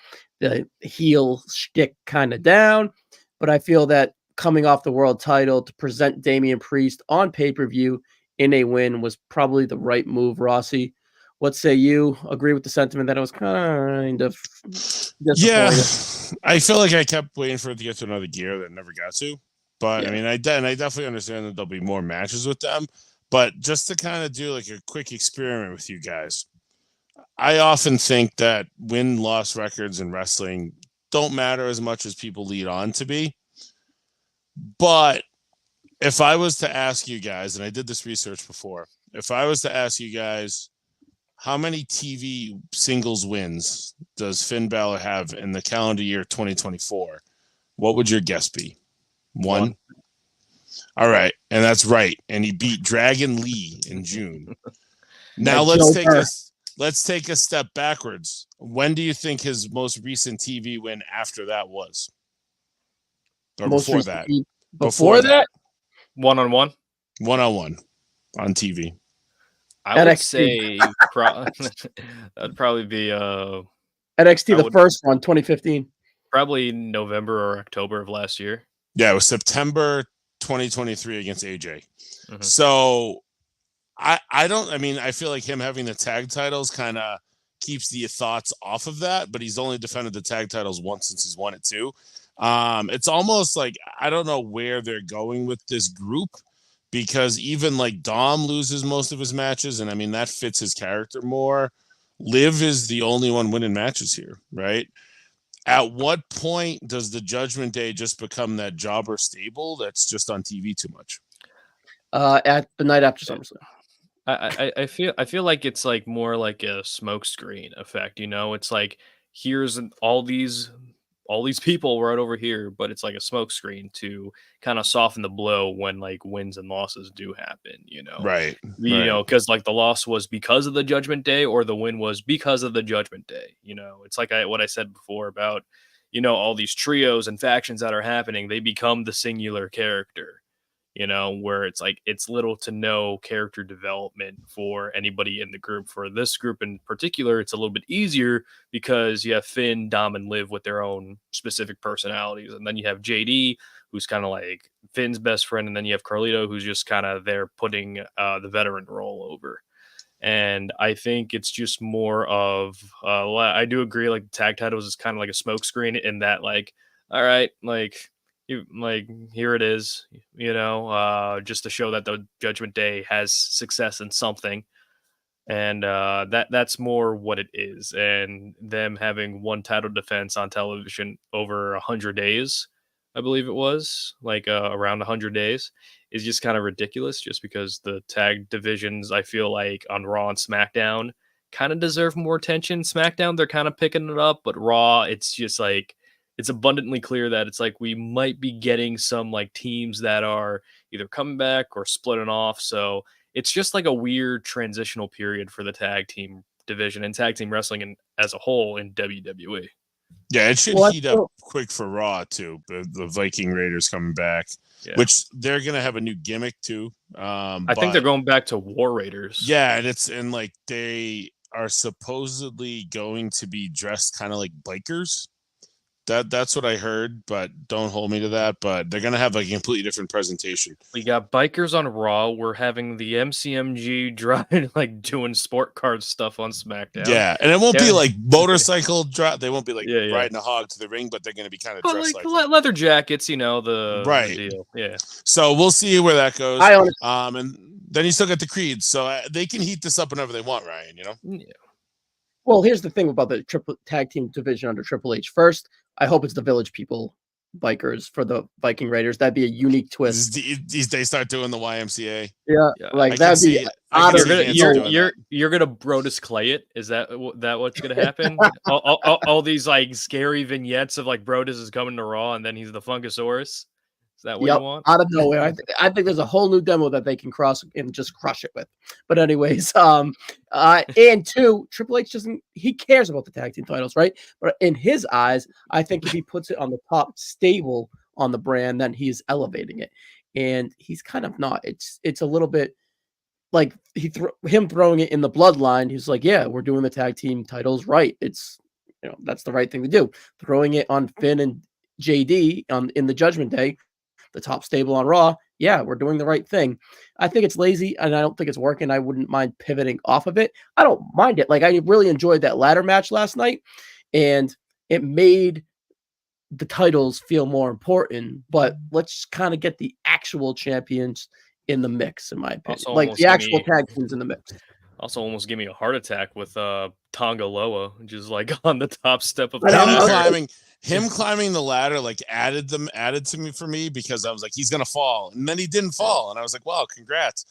the heel shtick kind of down, but I feel that coming off the world title to present Damian Priest on pay-per-view in a win was probably the right move, Rossi. What say you? Agree with the sentiment that it was kind of Yeah, I feel like I kept waiting for it to get to another gear that never got to. But Yeah. I mean, I definitely understand that there'll be more matches with them. But just to kind of do like a quick experiment with you guys, I often think that win-loss records in wrestling don't matter as much as people lead on to be. But if I was to ask you guys, and I did this research before, if I was to ask you guys, how many TV singles wins does Finn Balor have in the calendar year 2024? What would your guess be? One? All right. And that's right. And he beat Dragon Lee in June. Now let's take a step backwards. When do you think his most recent TV win after that was? Or before that? Before that? One-on-one? One-on-one on TV. I would say that'd probably be NXT, first one, 2015. Probably November or October of last year. Yeah, it was September 2023 against AJ. Mm-hmm. So I feel like him having the tag titles kind of keeps the thoughts off of that, but he's only defended the tag titles once since he's won it too. It's almost like I don't know where they're going with this group, because even like Dom loses most of his matches, and I mean that fits his character more. Liv is the only one winning matches here, right? At what point does the Judgment Day just become that jobber stable that's just on TV too much? At the night after SummerSlam. I feel like it's like more like a smokescreen effect, you know? It's like here's all these people right over here, but it's like a smokescreen to kind of soften the blow when like wins and losses do happen, you know? Right. You know, because like the loss was because of the Judgment Day or the win was because of the Judgment Day, you know? It's like what I said before about, you know, all these trios and factions that are happening, they become the singular character. You know, where it's like it's little to no character development for anybody in the group. For this group in particular, it's a little bit easier because you have Finn, Dom, and Liv with their own specific personalities. And then you have JD, who's kind of like Finn's best friend. And then you have Carlito, who's just kind of there putting the veteran role over. And I think it's just more of, I do agree, like the tag titles is kind of like a smokescreen in that, like, all right, like here it is, you know, just to show that the Judgment Day has success in something. And that's more what it is. And them having one title defense on television over 100 days, I believe it was, like around 100 days, is just kind of ridiculous, just because the tag divisions, I feel like on Raw and SmackDown kind of deserve more attention. SmackDown, they're kind of picking it up, but Raw, it's just like, it's abundantly clear that it's like we might be getting some like teams that are either coming back or splitting off. So it's just like a weird transitional period for the tag team division and tag team wrestling as a whole in WWE. Yeah, it should heat up quick for Raw too. The Viking Raiders coming back, which they're gonna have a new gimmick too. I think they're going back to War Raiders. Yeah, and like they are supposedly going to be dressed kind of like bikers. That's what I heard, but don't hold me to that. But they're gonna have like a completely different presentation. We got bikers on Raw. We're having the MCMG driving, like doing sport car stuff on SmackDown. Yeah, and it won't be like motorcycle drop. They won't be like riding a hog to the ring, but they're gonna be kind of dressed like leather jackets. You know the deal. Yeah. So we'll see where that goes. And then you still got the Creeds, so they can heat this up whenever they want, Ryan. You know. Yeah. Well, here's the thing about the triple tag team division under Triple H. First, I hope it's the Village people bikers for the Viking Raiders. That'd be a unique twist. They start doing the YMCA. Yeah, like that'd be out of you're gonna Brodus Clay it. Is that what's gonna happen? all these like scary vignettes of like Brodus is coming to Raw and then he's the Funkasaurus. Is that what you want? Out of nowhere. I think there's a whole new demo that they can cross and just crush it with. But anyways, and two, Triple H he cares about the tag team titles, right? But in his eyes, I think if he puts it on the top stable on the brand, then he's elevating it. And he's kind of not. It's a little bit like him throwing it in the bloodline. He's like, yeah, we're doing the tag team titles right. It's that's the right thing to do. Throwing it on Finn and JD in the Judgment Day, the top stable on Raw. Yeah, we're doing the right thing. I think it's lazy and I don't think it's working. I wouldn't mind pivoting off of it. I don't mind it. Like I really enjoyed that ladder match last night and it made the titles feel more important, but let's kind of get the actual champions in the mix, in my opinion. Like the actual tag teams in the mix. Also almost gave me a heart attack with Tonga Loa, just like on the top step of him climbing the ladder, like added to me for me because I was like, he's gonna fall, and then he didn't fall, and I was like, wow, congrats.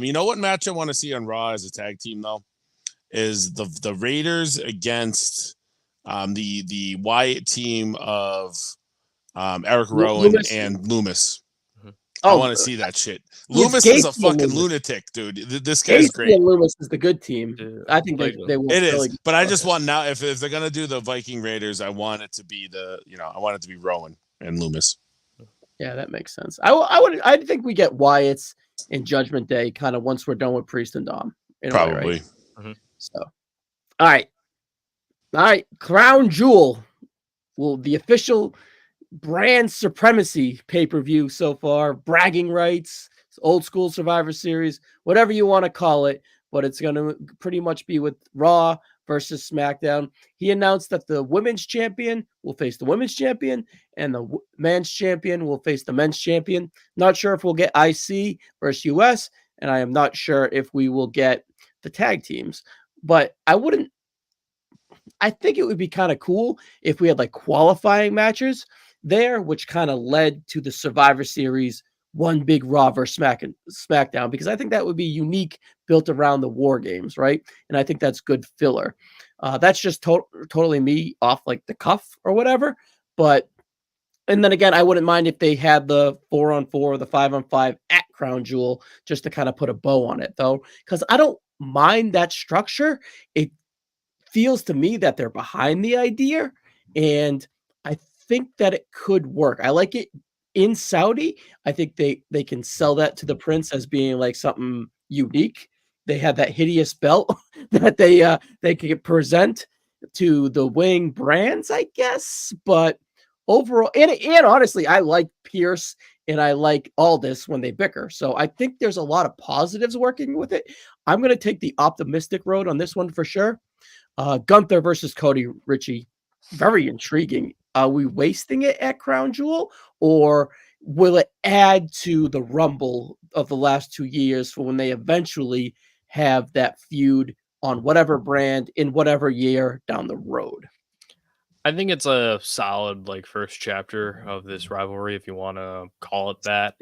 You know what match I want to see on Raw as a tag team though is the Raiders against the Wyatt team of Eric Rowan and Loomis. I want to see that shit. Loomis is a fucking lunatic, dude. This guy's great. And Loomis is the good team. I think they will. It is, but I just want now if they're gonna do the Viking Raiders, I want it to be I want it to be Rowan and Loomis. Yeah, that makes sense. I think we get Wyatt's in Judgment Day kind of once we're done with Priest and Dom. Probably. Right? So, all right, Crown Jewel. Well, the official brand supremacy pay-per-view so far, bragging rights, old school Survivor Series, whatever you want to call it, but it's going to pretty much be with Raw versus SmackDown. He announced that the women's champion will face the women's champion and the men's champion will face the men's champion. Not sure if we'll get IC versus US, and I am not sure if we will get the tag teams, but I think it would be kind of cool if we had like qualifying matches there, which kind of led to the Survivor Series one big Raw versus SmackDown, because I think that would be unique, built around the War Games, right? And I think that's good filler. That's just totally me off like the cuff or whatever. But and then again, I wouldn't mind if they had the 4-on-4 or the 5-on-5 at Crown Jewel just to kind of put a bow on it, though, because I don't mind that structure. It feels to me that they're behind the idea, and I think that it could work. I like it in Saudi. I think they can sell that to the Prince as being like something unique. They have that hideous belt that they could present to the Wing brands, I guess. But overall, and honestly, I like Pierce and I like Aldis when they bicker. So I think there's a lot of positives working with it. I'm going to take the optimistic road on this one for sure. Gunther versus Cody Richie, very intriguing. Are we wasting it at Crown Jewel, or will it add to the rumble of the last 2 years for when they eventually have that feud on whatever brand in whatever year down the road? I think it's a solid like first chapter of this rivalry, if you want to call it that.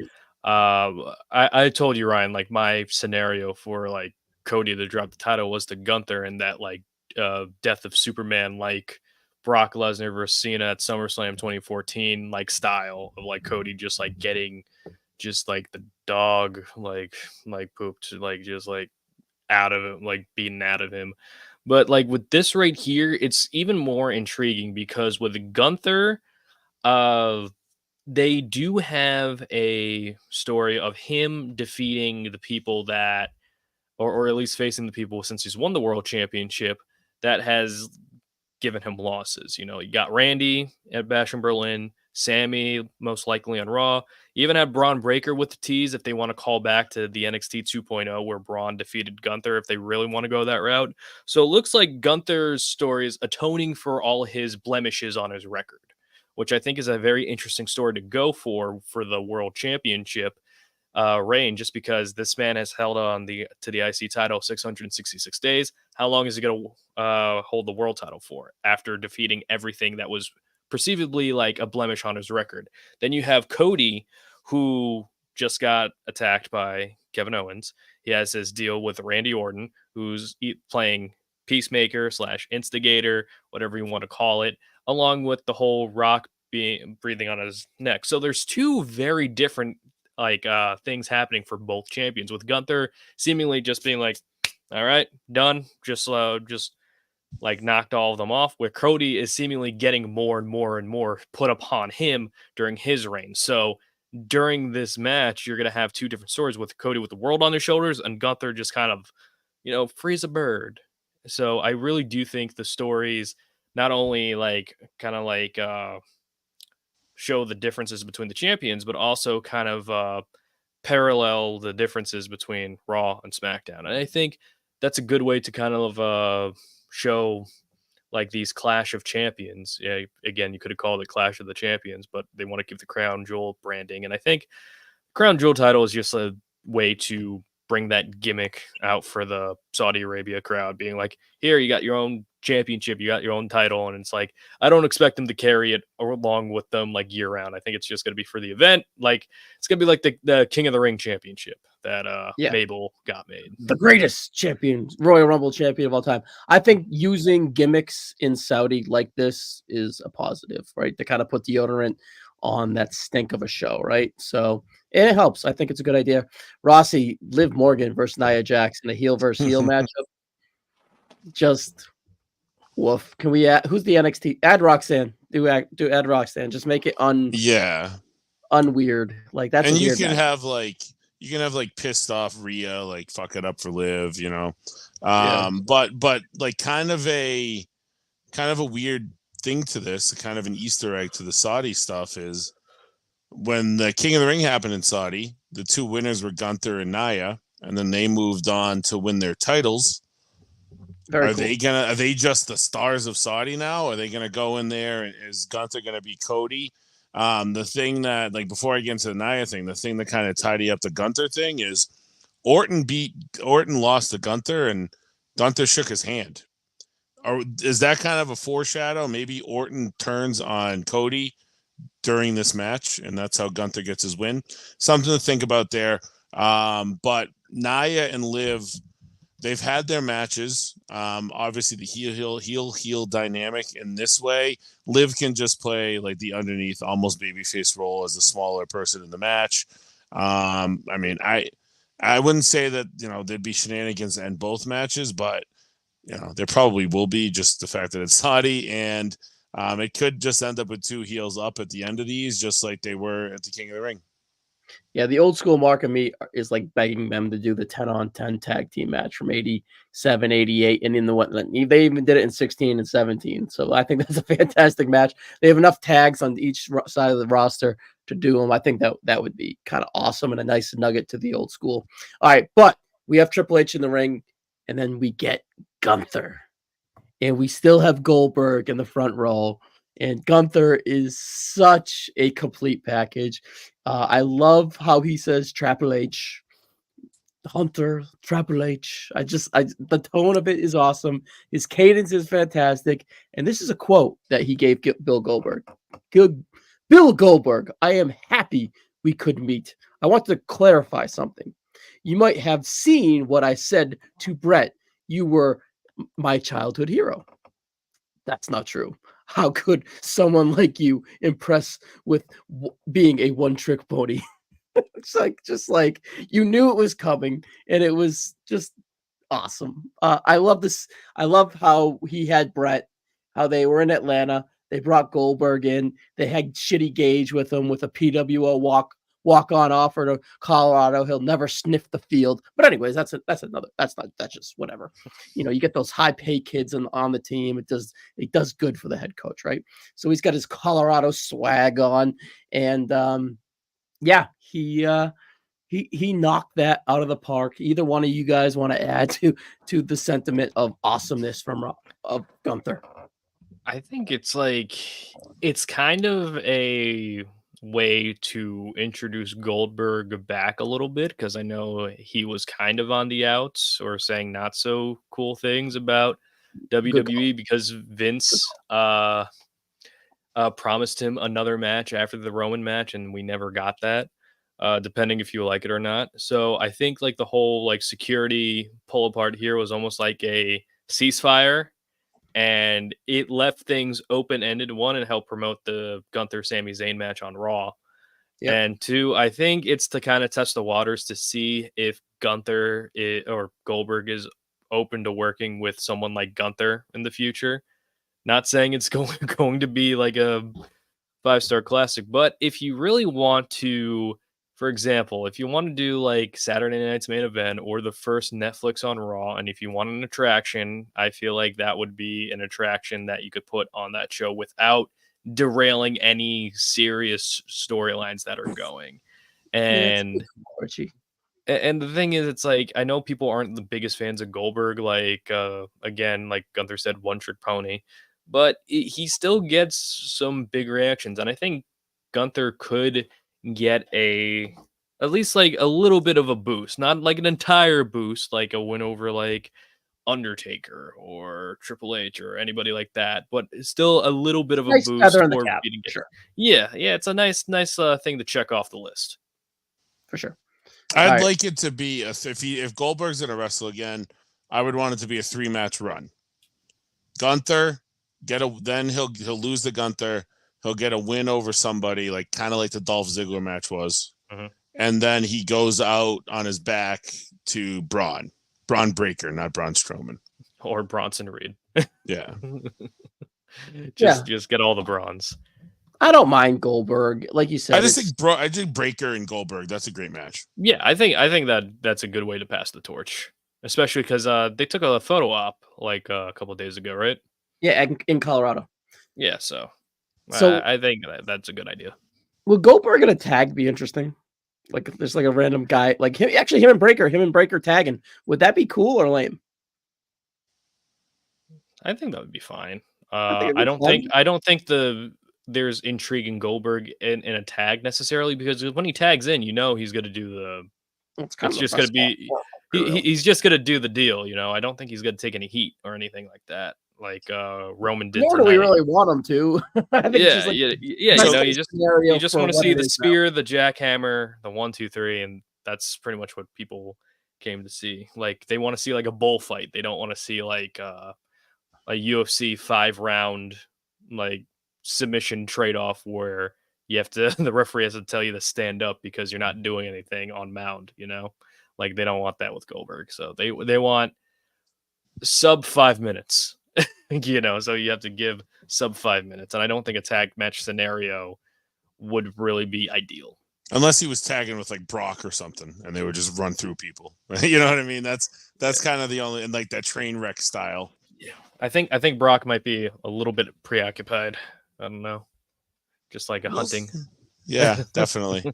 I told you, Ryan, like my scenario for like Cody to drop the title was to Gunther and that like Death of Superman like Brock Lesnar versus Cena at SummerSlam 2014 like style of like Cody just like getting just like the dog like pooped like just like out of it, like beaten out of him. But like with this right here, it's even more intriguing because with Gunther, they do have a story of him defeating the people that, or at least facing the people since he's won the world championship that has given him losses. You know, you got Randy at Bash in Berlin, Sammy most likely on Raw. You even had Braun Breaker with the tease if they want to call back to the NXT 2.0 where Braun defeated Gunther if they really want to go that route. So it looks like Gunther's story is atoning for all his blemishes on his record, which I think is a very interesting story to go for the World Championship reign, just because this man has held on to the IC title 666 days. How long is he going to hold the world title for after defeating everything that was perceivably like a blemish on his record. Then you have Cody, who just got attacked by Kevin Owens. He has his deal with Randy Orton, who's playing peacemaker / instigator, whatever you want to call it, along with the whole Rock breathing on his neck. So there's two very different things happening for both champions, with Gunther seemingly just being like, all right, done, just like knocked all of them off, where Cody is seemingly getting more and more and more put upon him during his reign. So during this match, you're going to have two different stories, with Cody with the world on their shoulders and Gunther just kind of, free as a bird. So I really do think the stories not only show the differences between the champions, but also kind of parallel the differences between Raw and SmackDown. And I think that's a good way to kind of show like these Clash of Champions. Yeah, again, you could have called it Clash of the Champions, but they want to keep the Crown Jewel branding. And I think Crown Jewel title is just a way to bring that gimmick out for the Saudi Arabia crowd, being like, here, you got your own championship, you got your own title. And it's like, I don't expect them to carry it along with them like year round. I think it's just going to be for the event. Like, it's going to be like the King of the Ring championship that Mabel got made. The greatest champion, Royal Rumble champion of all time. I think using gimmicks in Saudi like this is a positive, right? To kind of put deodorant on that stink of a show, right? So, and it helps. I think it's a good idea. Rossi, Liv Morgan versus Nia Jax in a heel versus heel matchup. Just woof. Can we add, who's the NXT? Add Roxanne. Do add Roxanne. Just make it unweird. Like that's and a weird you can match. have like pissed off Rhea, like fuck it up for Liv, but like kind of a weird thing to this, kind of an Easter egg to the Saudi stuff is when the King of the Ring happened in Saudi, the two winners were Gunther and Nia, and then they moved on to win their titles. Are they just the stars of Saudi now? Are they gonna go in there, and is Gunther gonna be Cody? The thing that, like, before I get into the Nia thing, the thing that kind of tidy up the Gunther thing is Orton lost to Gunther, and Gunther shook his hand. Is that kind of a foreshadow? Maybe Orton turns on Cody during this match, and that's how Gunther gets his win. Something to think about there. But Nia and Liv, they've had their matches. Obviously, the heel dynamic in this way. Liv can just play like the underneath, almost babyface role as the smaller person in the match. I mean, I wouldn't say that there'd be shenanigans in both matches, but there probably will be, just the fact that it's Saudi, and it could just end up with two heels up at the end of these, just like they were at the King of the Ring. Yeah, the old school mark of me is like begging them to do the 10-on-10 tag team match from 87, 88, and in the one they even did it in 16 and 17. So I think that's a fantastic match. They have enough tags on each side of the roster to do them. I think that would be kind of awesome and a nice nugget to the old school. All right, but we have Triple H in the ring, and then we get Gunther, and we still have Goldberg in the front row. And Gunther is such a complete package. I love how he says Triple H, Hunter, Triple H. The tone of it is awesome. His cadence is fantastic. And this is a quote that he gave Bill Goldberg. Bill Goldberg, I am happy we could meet. I want to clarify something. You might have seen what I said to Brett. You were my childhood hero. That's not true. How could someone like you impress with being a one-trick pony? It's just like you knew it was coming, and it was just awesome. I love this. I love how he had Brett, how they were in Atlanta. They brought Goldberg in. They had Shitty Gage with him with a PWO walk-on offer to Colorado. He'll never sniff the field. But anyways, that's just whatever. You get those high-pay kids on the team. It does good for the head coach, right? So he's got his Colorado swag on, and he knocked that out of the park. Either one of you guys want to add to the sentiment of awesomeness of Gunther? I think it's kind of a way to introduce Goldberg back a little bit, because I know he was kind of on the outs or saying not so cool things about WWE because Vince promised him another match after the Roman match, and we never got that. Depending if you like it or not. So I think like the whole like security pull apart here was almost like a ceasefire, and it left things open ended. One, and helped promote the Gunther Sami Zayn match on Raw. Yep. And two, I think it's to kind of test the waters to see if or Goldberg is open to working with someone like Gunther in the future. Not saying it's going to be like a 5-star classic, but if you really want to, for example, if you want to do like Saturday Night's Main Event or the first Netflix on Raw, and if you want an attraction, I feel like that would be an attraction that you could put on that show without derailing any serious storylines that are going. And and the thing is, it's like, I know people aren't the biggest fans of Goldberg, like again, like Gunther said, one trick pony, but he still gets some big reactions, and I think Gunther could get at least like a little bit of a boost, not like an entire boost, like a win over like Undertaker or Triple H or anybody like that, but still a little bit of a nice boost feather in the for cap, beating it. sure. Yeah, it's a nice thing to check off the list for sure. I'd like it to be if Goldberg's gonna wrestle again, I would want it to be a 3-match run. Gunther then he'll lose the Gunther. He'll get a win over somebody, like kind of like the Dolph Ziggler match was, and then he goes out on his back to Braun Breaker, not Braun Strowman or Bronson Reed. Yeah, just get all the bronze. I don't mind Goldberg, like you said. I think Breaker and Goldberg. That's a great match. Yeah, I think that's a good way to pass the torch, especially because they took a photo op like a couple of days ago, right? Yeah, in Colorado. Yeah, so I think that's a good idea. Would Goldberg in a tag be interesting? Like there's like a random guy, like him and Breaker tagging. Would that be cool or lame? I think that would be fine. I don't think there's intrigue in Goldberg in a tag necessarily, because when he tags in, he's going to do the. It's just going to be. He's just going to do the deal, I don't think he's going to take any heat or anything like that. Like Roman did. Nor do we really want him to. You just want to see the spear, the jackhammer, the 1, 2, 3, and that's pretty much what people came to see. Like they want to see like a bullfight. They don't want to see like a UFC 5-round like submission trade-off where you have to the referee has to tell you to stand up because you're not doing anything on mound. Like they don't want that with Goldberg. So they want sub 5 minutes. So you have to give sub 5 minutes, and I don't think a tag match scenario would really be ideal unless he was tagging with like Brock or something and they would just run through people. You know what I mean? That's kind of the only, and like that train wreck style. Yeah, I think Brock might be a little bit preoccupied. I don't know, just like hunting. Yeah, definitely.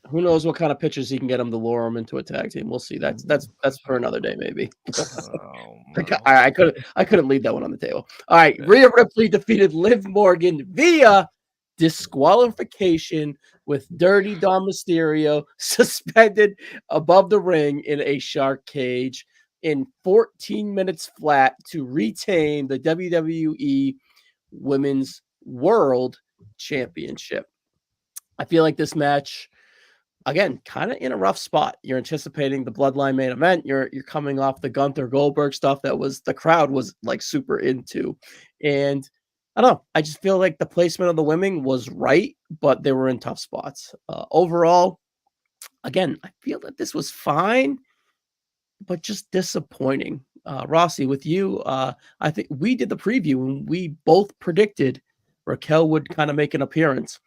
Who knows what kind of pitches he can get him to lure him into a tag team? We'll see. That's for another day, maybe. I couldn't leave that one on the table. All right, Rhea Ripley defeated Liv Morgan via disqualification with Dirty Dom Mysterio suspended above the ring in a shark cage in 14 minutes flat to retain the WWE Women's World Championship. I feel like this match, again, kind of in a rough spot. You're anticipating the Bloodline main event. You're coming off the Gunther Goldberg stuff that was the crowd was like super into. And I don't know. I just feel like the placement of the women was right, but they were in tough spots. Overall, again, I feel that this was fine, but just disappointing. Rossi, with you, I think we did the preview and we both predicted Raquel would kind of make an appearance.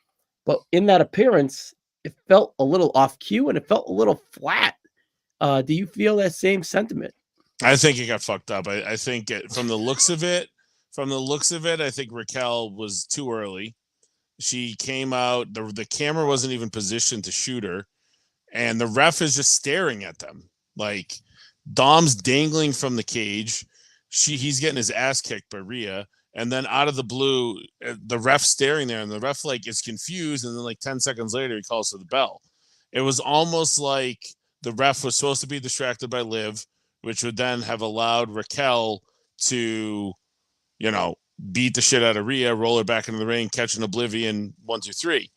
But in that appearance, it felt a little off cue and it felt a little flat. Do you feel that same sentiment? I think it got fucked up. I think from the looks of it, I think Raquel was too early. She came out, the camera wasn't even positioned to shoot her, and the ref is just staring at them. Like Dom's dangling from the cage. He's getting his ass kicked by Rhea. And then out of the blue, the ref staring there, and the ref like is confused. And then like 10 seconds later, he calls for the bell. It was almost like the ref was supposed to be distracted by Liv, which would then have allowed Raquel to, beat the shit out of Rhea, roll her back into the ring, catch an Oblivion 1, 2, 3.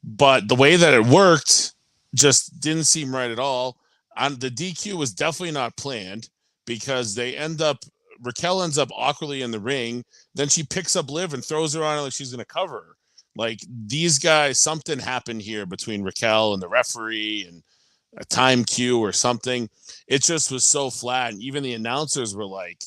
But the way that it worked just didn't seem right at all. The DQ was definitely not planned because Raquel ends up awkwardly in the ring. Then she picks up Liv and throws her on her like she's going to cover her. Like, these guys, something happened here between Raquel and the referee and a time cue or something. It just was so flat. And even the announcers were like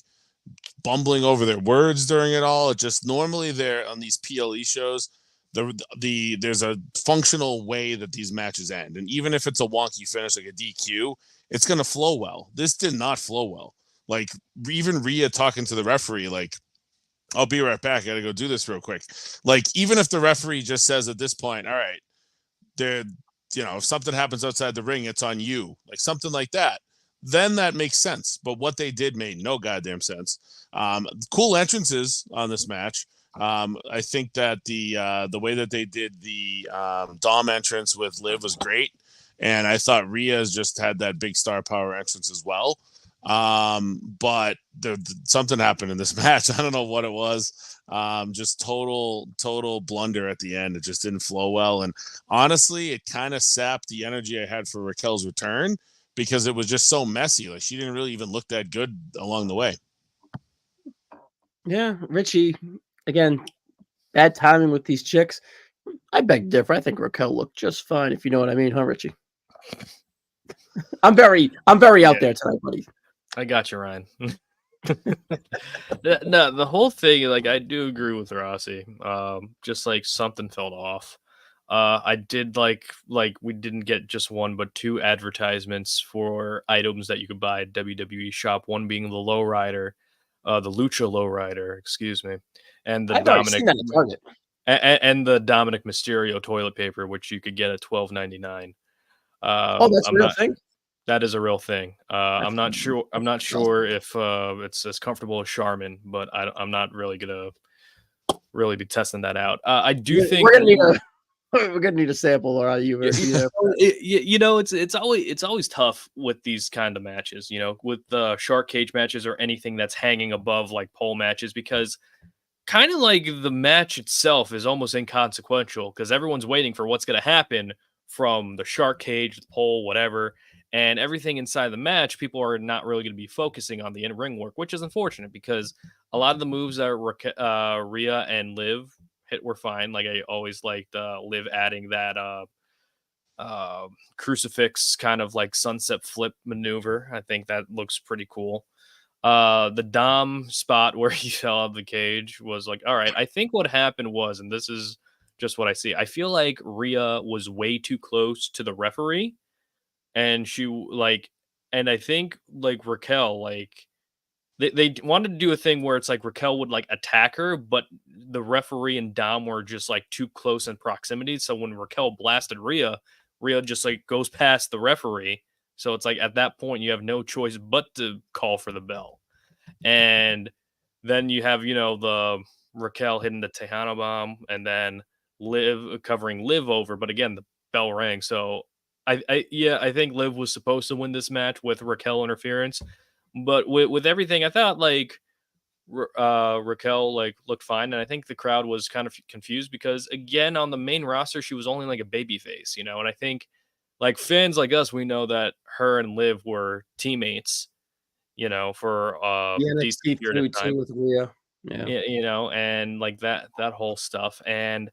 bumbling over their words during it all. It just, normally they're on these PLE shows, there's a functional way that these matches end. And even if it's a wonky finish like a DQ, it's going to flow well. This did not flow well. Like, even Rhea talking to the referee, like, I'll be right back. I got to go do this real quick. Like, even if the referee just says at this point, all right, if something happens outside the ring, it's on you, like something like that, then that makes sense. But what they did made no goddamn sense. Cool entrances on this match. I think that the way that they did the Dom entrance with Liv was great. And I thought Rhea's just had that big star power entrance as well. But something happened in this match. I don't know what it was. Just total blunder at the end. It just didn't flow well. And honestly, it kind of sapped the energy I had for Raquel's return because it was just so messy. Like, she didn't really even look that good along the way. Yeah, Richie, again, bad timing with these chicks. I beg to differ. I think Raquel looked just fine, if you know what I mean, huh, Richie? I'm very out there tonight, buddy. I got you, Ryan. No, the whole thing, like, I do agree with Rossi. Just like something felt off. I did like we didn't get just one but two advertisements for items that you could buy at WWE shop. One being the lowrider, the Lucha lowrider, excuse me, and the Dominic and the Dominic Mysterio toilet paper, which you could get at $12.99. That's a real thing. That is a real thing. I'm not sure. I'm not sure if it's as comfortable as Charmin, but I'm not really gonna be testing that out. I do think we're gonna need a sample, or you? It's always tough with these kind of matches. With the shark cage matches or anything that's hanging above like pole matches, because kind of like the match itself is almost inconsequential because everyone's waiting for what's going to happen from the shark cage, the pole, whatever. And everything inside the match, people are not really going to be focusing on the in-ring work, which is unfortunate because a lot of the moves that Rhea and Liv hit were fine. Like, I always liked Liv adding that crucifix kind of like sunset flip maneuver. I think that looks pretty cool. The Dom spot where he fell out of the cage was like, all right, I think what happened was, and this is just what I see, I feel like Rhea was way too close to the referee. And and I think like Raquel, like they wanted to do a thing where it's like Raquel would like attack her, but the referee and Dom were just like too close in proximity. So when Raquel blasted Rhea just like goes past the referee. So it's like at that point you have no choice but to call for the bell. And then you have, the Raquel hitting the Tejano bomb and then Liv covering Liv over. But again, the bell rang. So I think Liv was supposed to win this match with Raquel interference, but with everything, I thought like Raquel like looked fine, and I think the crowd was kind of confused because again on the main roster she was only like a baby face, and I think like fans like us, we know that her and Liv were teammates, for decent period of time with Rhea, and like that whole stuff. And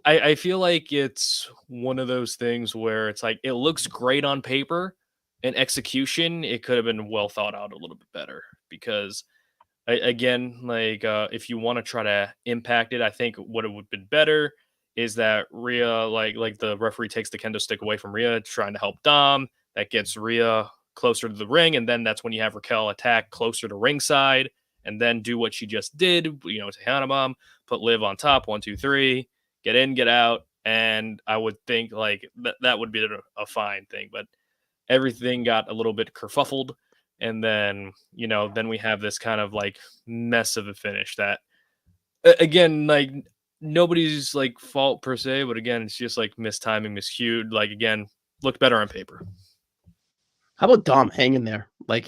I feel like it's one of those things where it's like it looks great on paper, and execution it could have been well thought out a little bit better. Because again, like if you want to try to impact it, I think what it would have been better is that Rhea, like the referee takes the kendo stick away from Rhea, trying to help Dom. That gets Rhea closer to the ring, and then that's when you have Raquel attack closer to ringside, and then do what she just did. Tejano bomb, put Liv on top, 1, 2, 3. Get in, get out, and I would think like that would be a fine thing. But everything got a little bit kerfuffled, and then then we have this kind of like mess of a finish that, again, like nobody's like fault per se, but again, it's just like mistiming, miscued. Like again, looked better on paper. How about Dom hanging there, like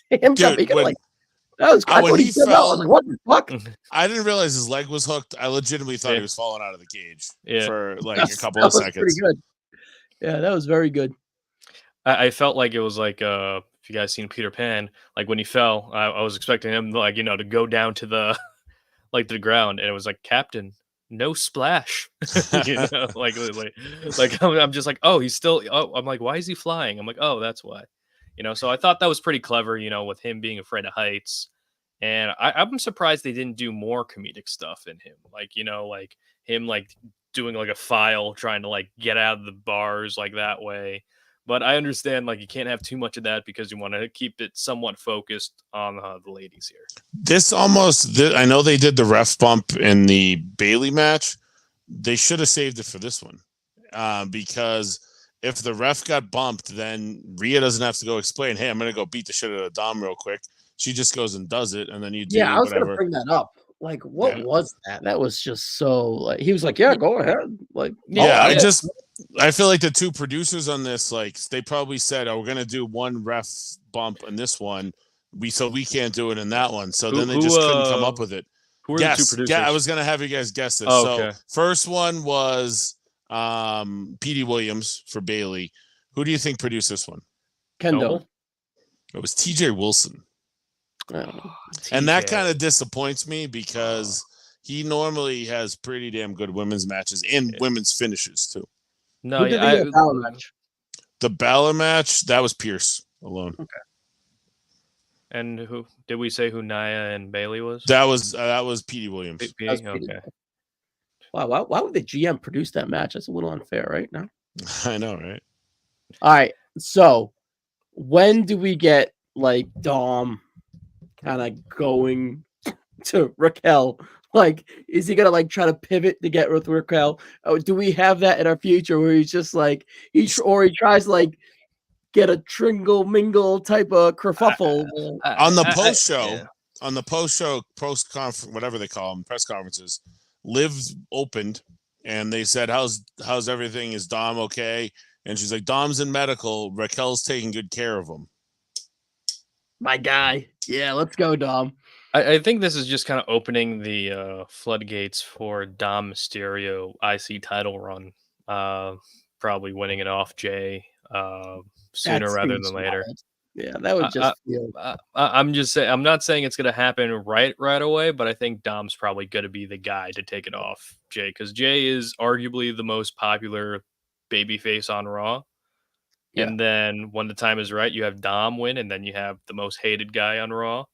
him? Dude, That was I when thought he he fell. I was fell, like, what the fuck? I didn't realize his leg was hooked. I legitimately thought Yeah. he was falling out of the cage Yeah. for like Yes, a couple that of was pretty seconds. good. Yeah, that was very good. I felt like it was like if you guys seen Peter Pan, like when he fell, I was expecting him like to go down to the like to the ground, and it was like, Captain, no splash. Like I'm just like, oh, he's still. Oh, I'm like, why is he flying? I'm like, oh, that's why. So I thought that was pretty clever. With him being afraid of heights, and I'm surprised they didn't do more comedic stuff in him, like like him like doing like a file, trying to like get out of the bars like that way. But I understand, like, you can't have too much of that because you want to keep it somewhat focused on the ladies here. I know they did the ref bump in the Bailey match. They should have saved it for this one, because if the ref got bumped, then Rhea doesn't have to go explain, hey, I'm going to go beat the shit out of Dom real quick. She just goes and does it, and then you do I was whatever. going to bring that up. Like, what was that? That was just so, like, he was like, yeah, go ahead. Like, I feel like the two producers on this, like, they probably said, oh, we're going to do one ref bump in this one. So we can't do it in that one. So then they just couldn't come up with it. Who were the two producers? Yeah, I was going to have you guys guess this. Oh, okay. So first one was Petey Williams for Bailey. Who do you think produced this one? Kendall. It was TJ Wilson. And that kind of disappoints me because he normally has pretty damn good women's matches and women's finishes too. No, Who did the Balor match? The Balor match, that was Pierce alone. Okay. And who did we say who Nia and Bailey was? That was Petey Williams. Okay. Wow, why would the GM produce that match? That's a little unfair, right? Now. I know, right? All right. So when do we get like Dom kind of going to Raquel? Like, is he gonna like try to pivot to get with Raquel? Oh, do we have that in our future where he's just like he tries to like get a tringle mingle type of kerfuffle on the post show? On the post show, post conference, whatever they call them, press conferences, Liv opened and they said, "How's everything? Is Dom okay?" And she's like, "Dom's in medical. Raquel's taking good care of him." My guy, yeah, let's go, Dom. I think this is just kind of opening the floodgates for Dom Mysterio IC title run. Probably winning it off Jay sooner rather than later. Wild. Yeah, that would just feel. I'm just saying. I'm not saying it's going to happen right away, but I think Dom's probably going to be the guy to take it off Jay, because Jay is arguably the most popular babyface on Raw. Yeah. And then when the time is right, you have Dom win, and then you have the most hated guy on Raw.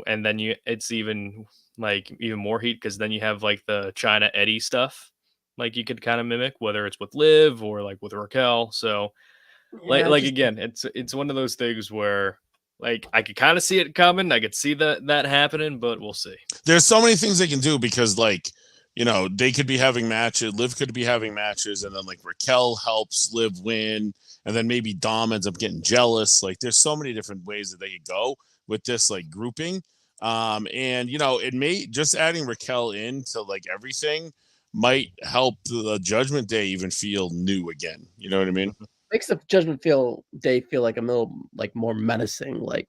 And then it's even more heat, because then you have like the China Eddie stuff, like you could kind of mimic, whether it's with Liv or like with Raquel. So again, it's one of those things where like I could kind of see it coming. I could see that happening, but we'll see. There's so many things they can do, because like, they could be having matches. Liv could be having matches, and then like Raquel helps Liv win, and then maybe Dom ends up getting jealous. Like, there's so many different ways that they could go with this like grouping. And it may just adding Raquel into like everything might help the Judgment Day even feel new again. You know what I mean? Makes the Judgment Day feel like a little like more menacing, like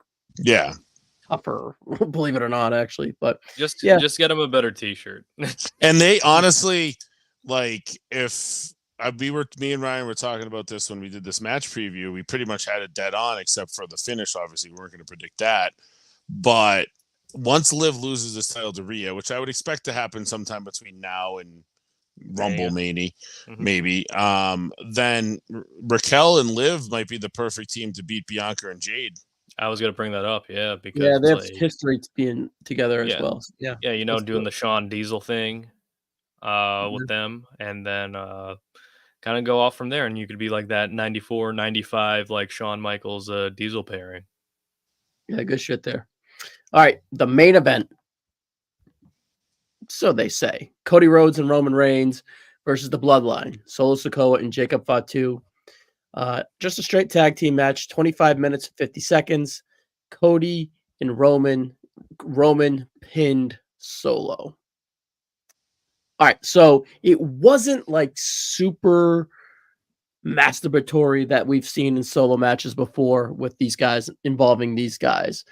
tougher, believe it or not, actually. But just get him a better t-shirt. And they honestly, like, if me and Ryan were talking about this when we did this match preview, we pretty much had it dead on, except for the finish. Obviously, we weren't going to predict that. But once Liv loses this title to Rhea, which I would expect to happen sometime between now and Rumble maybe, then Raquel and Liv might be the perfect team to beat Bianca and Jade. I was going to bring that up, because they have history to being together as well. Yeah, doing the Shawn Diesel thing with them, and then kind of go off from there, and you could be like that 94, 95 like Shawn Michaels Diesel pairing. Yeah, good shit there. All right, the main event. So they say Cody Rhodes and Roman Reigns versus the Bloodline, Solo Sikoa and Jacob Fatu. Just a straight tag team match, 25 minutes, 50 seconds. Cody and Roman pinned Solo. All right, so it wasn't like super masturbatory that we've seen in solo matches before with these guys, involving these guys.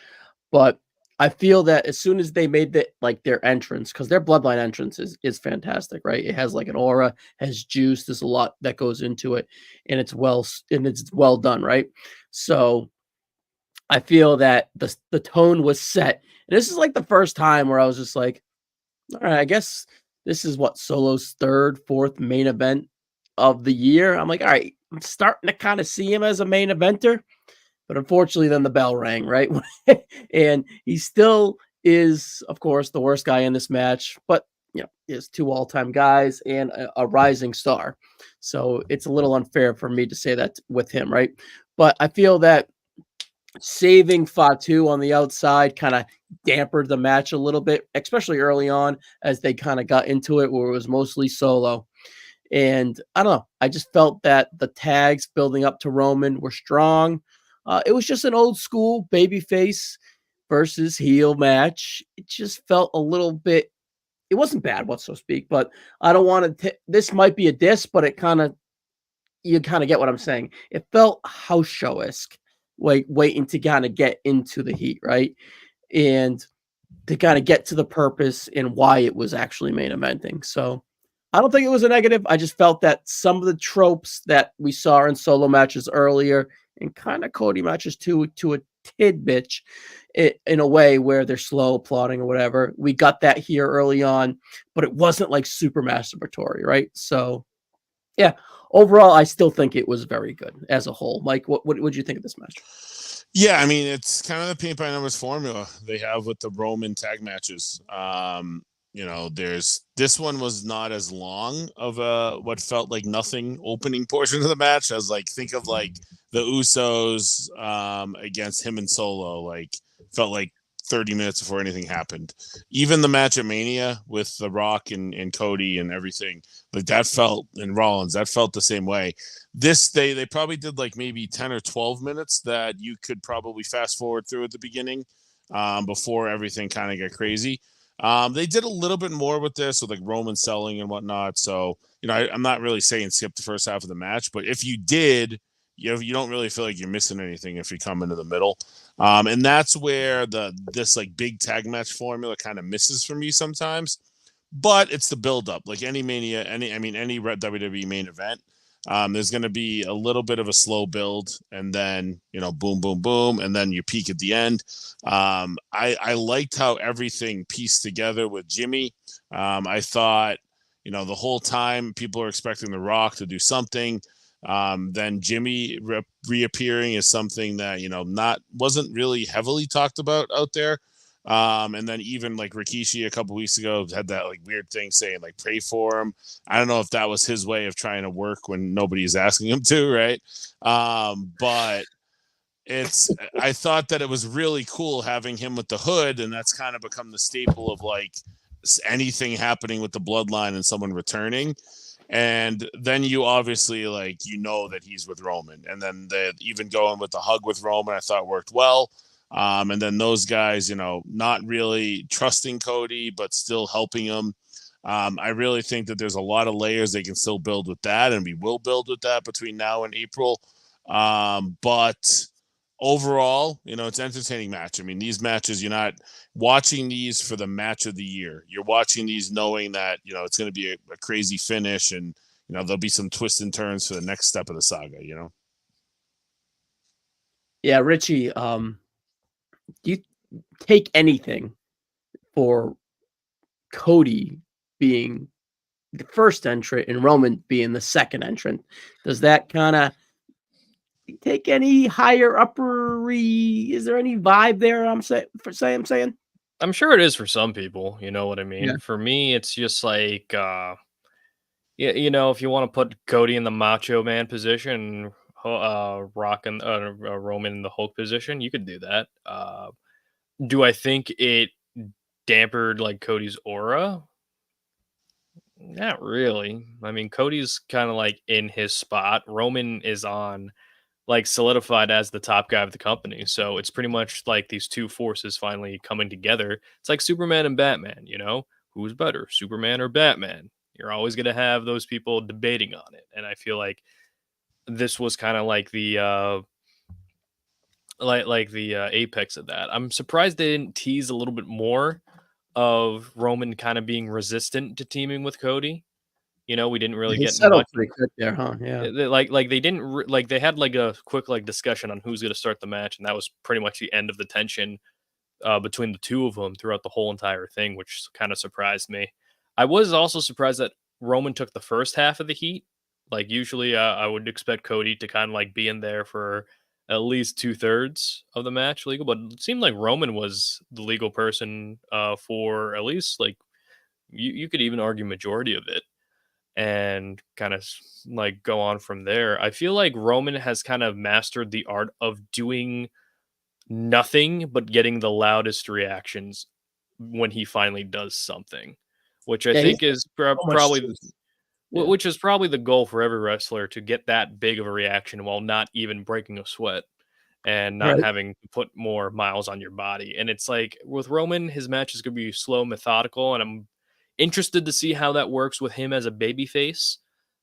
But I feel that as soon as they made their entrance, because their bloodline entrance is fantastic, right? It has like an aura, has juice. There's a lot that goes into it, and it's well done, right? So I feel that the tone was set. And this is like the first time where I was just like, all right, I guess this is what Solo's third, fourth main event of the year. I'm like, all right, I'm starting to kind of see him as a main eventer. But unfortunately, then the bell rang, right? And he still is, of course, the worst guy in this match, but he has two all-time guys and a rising star. So it's a little unfair for me to say that with him, right? But I feel that saving Fatu on the outside kind of dampened the match a little bit, especially early on as they kind of got into it where it was mostly Solo. And I don't know. I just felt that the tags building up to Roman were strong. It was just an old school babyface versus heel match. It just felt a little bit. It wasn't bad, what so speak, but I don't want to. This might be a diss, but you kind of get what I'm saying. It felt house show esque, like waiting to kind of get into the heat, right? And to kind of get to the purpose and why it was actually main eventing. So I don't think it was a negative. I just felt that some of the tropes that we saw in Solo matches earlier and kind of Cody matches to a tidbit in a way where they're slow plotting or whatever. We got that here early on, but it wasn't like super masturbatory, right? So yeah, overall, I still think it was very good as a whole. Mike, what did you think of this match? Yeah, I mean, it's kind of the paint by numbers formula they have with the Roman tag matches. This one was not as long of what felt like nothing opening portion of the match as think of like the Usos against him and Solo, like felt like 30 minutes before anything happened. Even the match at Mania with The Rock and Cody and everything, like that felt, and Rollins, that felt the same way. This they probably did like maybe 10 or 12 minutes that you could probably fast forward through at the beginning before everything kind of got crazy. They did a little bit more with this with like Roman selling and whatnot. So, I'm not really saying skip the first half of the match, but if you did, you don't really feel like you're missing anything if you come into the middle. And that's where this like big tag match formula kind of misses for me sometimes. But it's the buildup, like any Mania, any WWE main event. There's going to be a little bit of a slow build, and then boom, boom, boom, and then you peak at the end. I liked how everything pieced together with Jimmy. I thought, the whole time people are expecting The Rock to do something. Then Jimmy reappearing is something that wasn't really heavily talked about out there. And then even like Rikishi a couple weeks ago had that like weird thing saying like pray for him. I don't know if that was his way of trying to work when nobody's asking him to, right? But I thought that it was really cool having him with the hood, and that's kind of become the staple of like anything happening with the bloodline and someone returning. And then you obviously that he's with Roman, and then even going with the hug with Roman, I thought worked well. And then those guys, not really trusting Cody, but still helping him. I really think that there's a lot of layers they can still build with that, and we will build with that between now and April. But overall, it's an entertaining match. I mean, these matches, you're not watching these for the match of the year. You're watching these knowing that, it's going to be a crazy finish, and, there'll be some twists and turns for the next step of the saga, Yeah, Richie, do you take anything for Cody being the first entrant and Roman being the second entrant? Does that kind of take any higher uppery? Is there any vibe there? I'm saying. I'm sure it is for some people. You know what I mean? Yeah. For me, it's just like, if you want to put Cody in the Macho Man position, Rock and Roman in the Hulk position, you could do that. Do I think it dampened like Cody's aura? Not really. I mean, Cody's kind of like in his spot. Roman is on like solidified as the top guy of the company. So it's pretty much like these two forces finally coming together. It's like Superman and Batman, who's better, Superman or Batman? You're always going to have those people debating on it. And I feel like this was kind of like like the apex of that. I'm surprised they didn't tease a little bit more of Roman kind of being resistant to teaming with Cody. You know, we didn't really He get settled much. pretty quick there, huh? Yeah. Like they didn't like they had like a quick like discussion on who's going to start the match, and that was pretty much the end of the tension between the two of them throughout the whole entire thing, which kind of surprised me. I was also surprised that Roman took the first half of the heat. Like usually, I would expect Cody to kind of like be in there for at least 2/3 of the match legal, but it seemed like Roman was the legal person for at least like you could even argue majority of it, and kind of like go on from there. I feel like Roman has kind of mastered the art of doing nothing but getting the loudest reactions when he finally does something, which I Yeah, he's think is so much probably juice. Yeah. which is probably the goal for every wrestler, to get that big of a reaction while not even breaking a sweat and not Right. having to put more miles on your body. And it's like with Roman, his match is going to be slow, methodical, and I'm interested to see how that works with him as a babyface.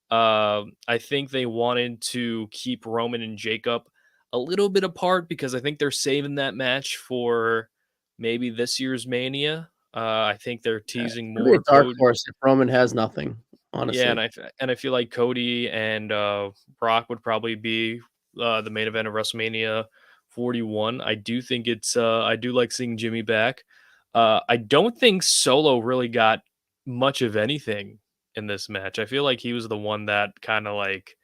I think they wanted to keep Roman and Jacob a little bit apart because I think they're saving that match for maybe this year's Mania. I think they're teasing It'd be a more dark code. horse if Roman has nothing, Yeah, honestly. and I feel like Cody and Brock would probably be the main event of WrestleMania 41. I do like seeing Jimmy back. I don't think Solo really got much of anything in this match. I feel like he was the one that kind of like,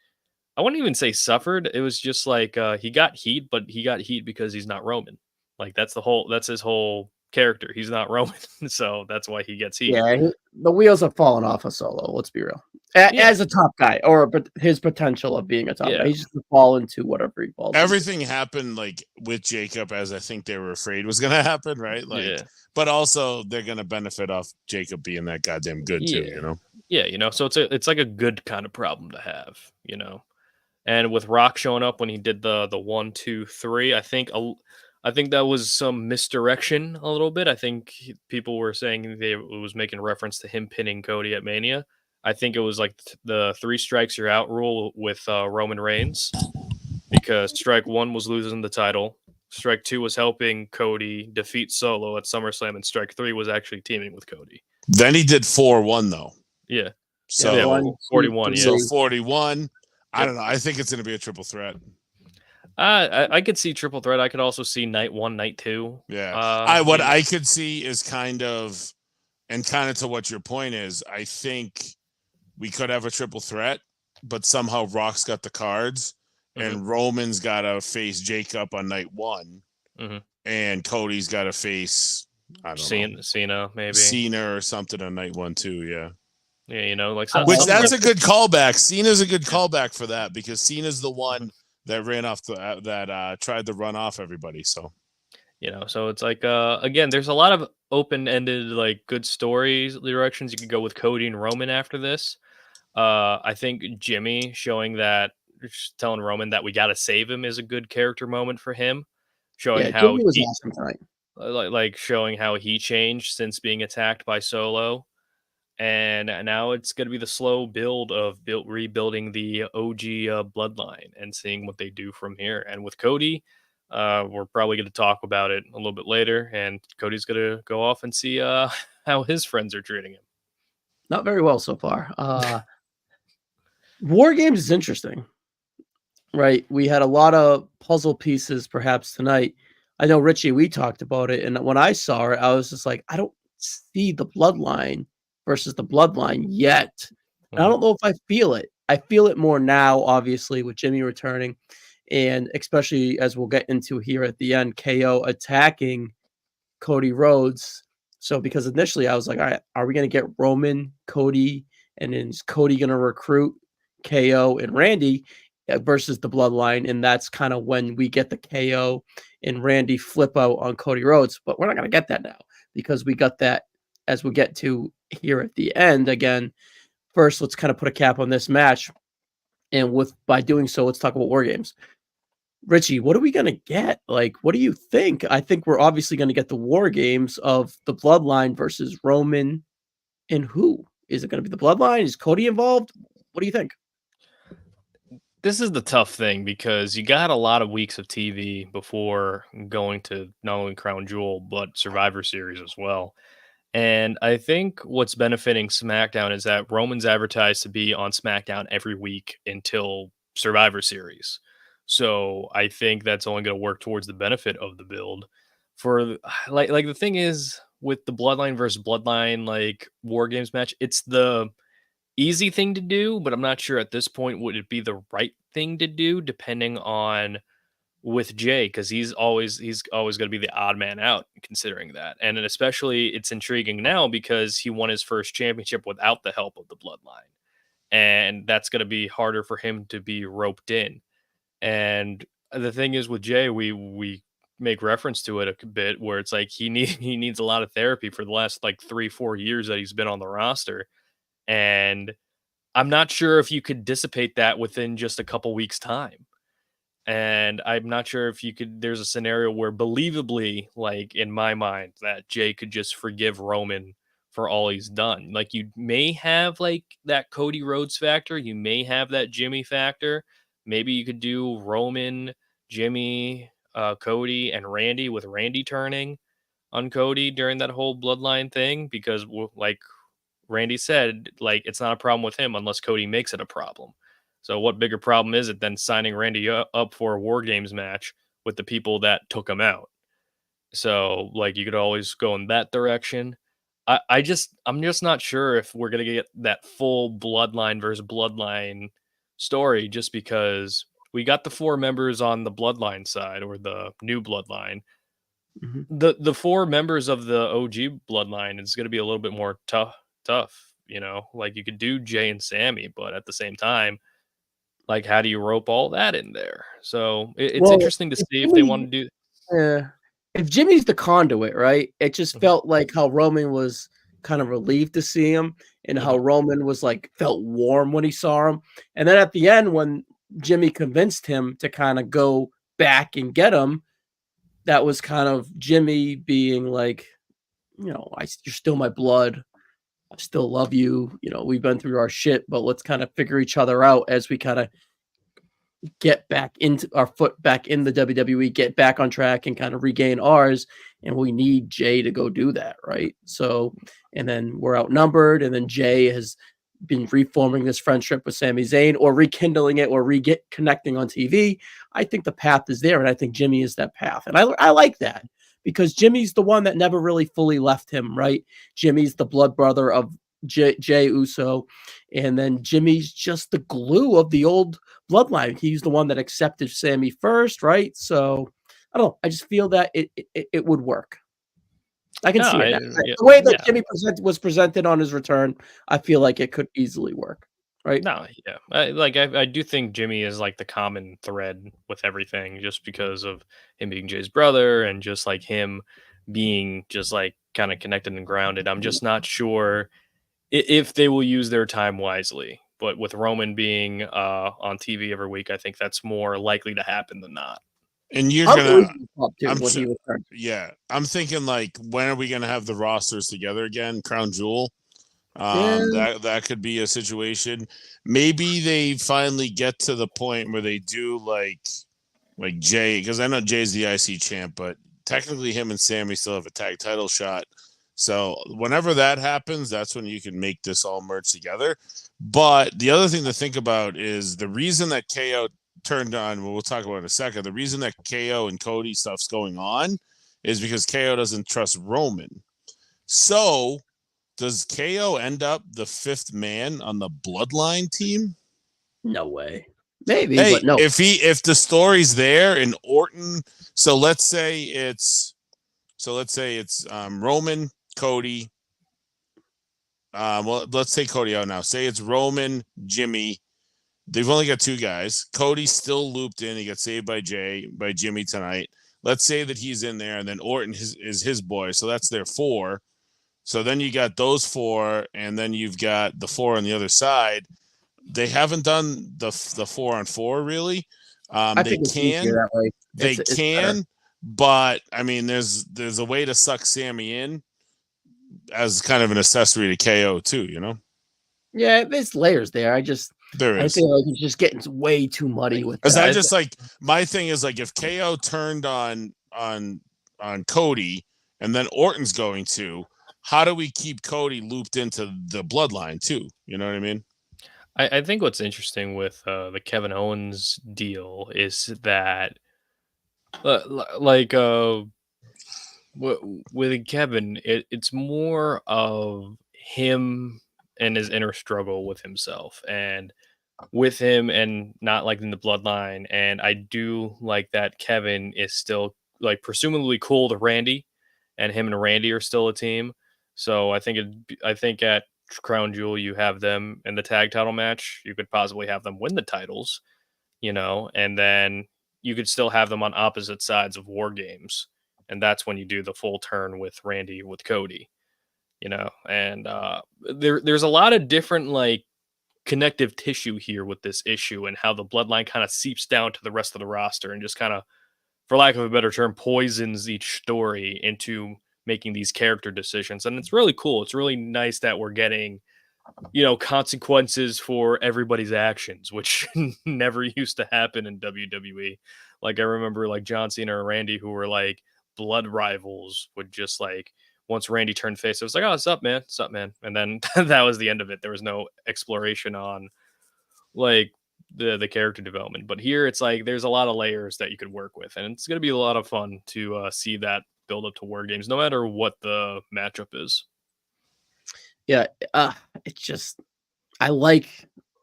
I wouldn't even say suffered. It was just like he got heat, but he got heat because he's not Roman. Like that's his whole character. He's not Roman, so that's why he gets heat. Yeah, the wheels have fallen off of Solo. Let's be real. Yeah, As a top guy, or but his potential of being a top guy, yeah. he's just fall into whatever he falls into. Everything happened like with Jacob as I think they were afraid was going to happen, right? Like, Yeah. but also they're going to benefit off Jacob being that goddamn good too, Yeah. you know? Yeah, so it's like a good kind of problem to have, And with Rock showing up when he did the 1, 2, 3, I think that was some misdirection a little bit. I think people were saying it was making reference to him pinning Cody at Mania. I think it was like the 3 strikes you're out rule with Roman Reigns, because strike 1 was losing the title, strike 2 was helping Cody defeat Solo at SummerSlam, and strike 3 was actually teaming with Cody. Then he did 4-1 though. Yeah. So Yeah, 41. Yeah. So 41. I Yep. don't know. I think it's going to be a triple threat. I could see triple threat. I could also see night 1, night 2. Yeah. What I could see is kind of to what your point is. I think we could have a triple threat, but somehow Rock's got the cards, and Roman's got to face Jacob on night 1, and Cody's got to face Cena maybe Cena or something on night 1 too. Yeah. Yeah, like Which that's a good callback. Cena's a good callback for that, because Cena's the one that ran off tried to run off everybody. So, so it's like again, there's a lot of open-ended like good stories directions you could go with Cody and Roman after this. I think Jimmy telling Roman that we got to save him is a good character moment for him, showing how Jimmy was awesome tonight. Like showing how he changed since being attacked by Solo. And now it's going to be the slow build of rebuilding the OG bloodline and seeing what they do from here. And with Cody, we're probably going to talk about it a little bit later. And Cody's going to go off and see how his friends are treating him. Not very well so far. War Games is interesting, right? We had a lot of puzzle pieces perhaps tonight. I know, Richie, we talked about it. And when I saw it, I was just like, I don't see the bloodline versus the bloodline yet. And I don't know if I feel it. I feel it more now, obviously, with Jimmy returning, and especially as we'll get into here at the end, KO attacking Cody Rhodes. So because initially I was like, all right, are we going to get Roman, Cody, and then is Cody going to recruit KO and Randy versus the bloodline? And that's kind of when we get the KO and Randy flip out on Cody Rhodes. But we're not going to get that now, because we got that as we get to here at the end. Again, first, let's kind of put a cap on this match. And by doing so, let's talk about War Games. Richie, what are we going to get? Like, what do you think? I think we're obviously going to get the War Games of the bloodline versus Roman. And who? Is it going to be the bloodline? Is Cody involved? What do you think? This is the tough thing because you got a lot of weeks of TV before going to not only Crown Jewel but Survivor Series as well. And I think what's benefiting SmackDown is that Roman's advertised to be on SmackDown every week until Survivor Series. So I think that's only going to work towards the benefit of the build. For like the thing is with the Bloodline versus Bloodline like War Games match, it's the easy thing to do, but I'm not sure at this point would it be the right thing to do depending on with Jay because he's always going to be the odd man out considering that. And then especially it's intriguing now because he won his first championship without the help of the bloodline. And that's going to be harder for him to be roped in. And the thing is with Jay, we make reference to it a bit where it's like he needs a lot of therapy for the last like 3-4 years that he's been on the roster. And I'm not sure if you could dissipate that within just a couple weeks time. And I'm not sure if you could there's a scenario where believably, like in my mind, that Jay could just forgive Roman for all he's done. Like you may have like that Cody Rhodes factor, you may have that Jimmy factor. Maybe you could do Roman, Jimmy, Cody, and Randy with Randy turning on Cody during that whole bloodline thing because like Randy said, like it's not a problem with him unless Cody makes it a problem. So what bigger problem is it than signing Randy up for a War Games match with the people that took him out? So like you could always go in that direction. I'm just not sure if we're gonna get that full bloodline versus bloodline story just because we got the 4 members on the bloodline side or the new bloodline. Mhm. The 4 members of the OG bloodline is gonna be a little bit more tough, you know. Like you could do Jay and Sammy, but at the same time, like, how do you rope all that in there? So it's Well, interesting to if see if they Jimmy want to do. yeah, if Jimmy's the conduit, right? It just Mhm, felt like how Roman was kind of relieved to see him and how mhm. Roman was like felt warm when he saw him. And then at the end, when Jimmy convinced him to kind of go back and get him, that was kind of Jimmy being like, you're still my blood. I still love you. We've been through our shit, but let's kind of figure each other out as we kind of get back into our foot back in the WWE, get back on track and kind of regain ours. And we need Jay to go do that, right? So, and then we're outnumbered, and then Jay has been reforming this friendship with Sami Zayn or rekindling it or re-get connecting on TV. I think the path is there, and I think Jimmy is that path. And I like that because Jimmy's the one that never really fully left him, right? Jimmy's the blood brother of Jay Uso, and then Jimmy's just the glue of the old bloodline. He's the one that accepted Sammy first, right? So I don't know. I just feel that it would work. I can No, see it I now. yeah, The way that yeah. Jimmy was presented on his return, I feel like it could easily work, right? No, yeah. I do think Jimmy is like the common thread with everything just because of him being Jay's brother and just like him being just like kind of connected and grounded. I'm just not sure if they will use their time wisely. But with Roman being on TV every week, I think that's more likely to happen than not. And you're gonna, Unbelievable pop too I'm when s- he returned. yeah, I'm thinking like when are we gonna have the rosters together again? Crown Jewel. Yeah. That could be a situation. Maybe they finally get to the point where they do like Jay, because I know Jay's the IC champ, but technically him and Sammy still have a tag title shot. So whenever that happens, that's when you can make this all merge together. But the other thing to think about is the reason that KO turned on, we'll talk about in a second, the reason that KO and Cody stuff's going on is because KO doesn't trust Roman. So does KO end up the 5th man on the Bloodline team? No way. Maybe, Hey, but no. if the story's there and Orton, so let's say it's Roman, Cody. Well, let's take Cody out now. Say it's Roman, Jimmy. They've only got 2 guys. Cody's still looped in. He got saved by Jimmy tonight. Let's say that he's in there, and then Orton is his boy. So that's their 4. So then you got those 4, and then you've got the 4 on the other side. They haven't done the 4-on-4 really. I They think it's easier can, that way. they It's better. can, but I mean, there's a way to suck Sammy in as kind of an accessory to KO too. You know. Yeah, there's layers there. I just There I is. feel like it's just getting way too muddy with Because that. I just like my thing is like if KO turned on Cody and then Orton's going to, how do we keep Cody looped into the bloodline too? You know what I mean? I think what's interesting with the Kevin Owens deal is that, like, with Kevin, it's more of him and his inner struggle with himself and with him and not liking the bloodline. And I do like that Kevin is still like presumably cool to Randy, and him and Randy are still a team. So I think at Crown Jewel you have them in the tag title match. You could possibly have them win the titles, and then you could still have them on opposite sides of War Games, and that's when you do the full turn with Randy with Cody, and there's a lot of different like connective tissue here with this issue and how the bloodline kind of seeps down to the rest of the roster and just kind of, for lack of a better term, poisons each story into making these character decisions. And it's really cool. It's really nice that we're getting, consequences for everybody's actions, which never used to happen in WWE. Like I remember like John Cena or Randy, who were like blood rivals, would just like, once Randy turned face, it was like, "Oh, what's up, man? What's up, man?" And then that was the end of it. There was no exploration on like the character development. But here, it's like there's a lot of layers that you could work with, and it's going to be a lot of fun to see that build up to War Games, no matter what the matchup is. Yeah, it's just I like.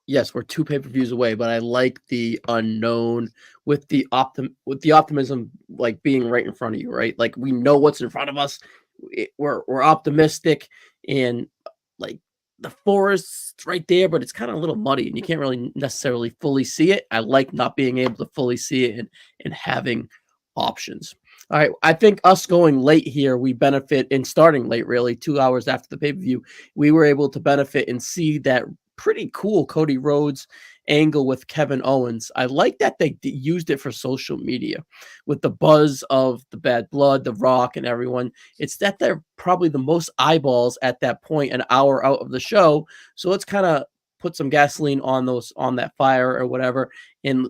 Yes, we're 2 pay-per-views away, but I like the unknown with the optimism, like being right in front of you, right? Like we know what's in front of us. We're optimistic, and like the forest's right there, but it's kind of a little muddy, and you can't really necessarily fully see it. I like not being able to fully see it and having options. All right, I think us going late here, we benefit in starting late, really 2 hours after the pay-per-view. We were able to benefit and see that pretty cool Cody Rhodes angle with Kevin Owens. I like that they used it for social media with the buzz of the Bad Blood, The Rock, and everyone. It's that they're probably the most eyeballs at that point, an hour out of the show. So let's kind of put some gasoline on that fire or whatever and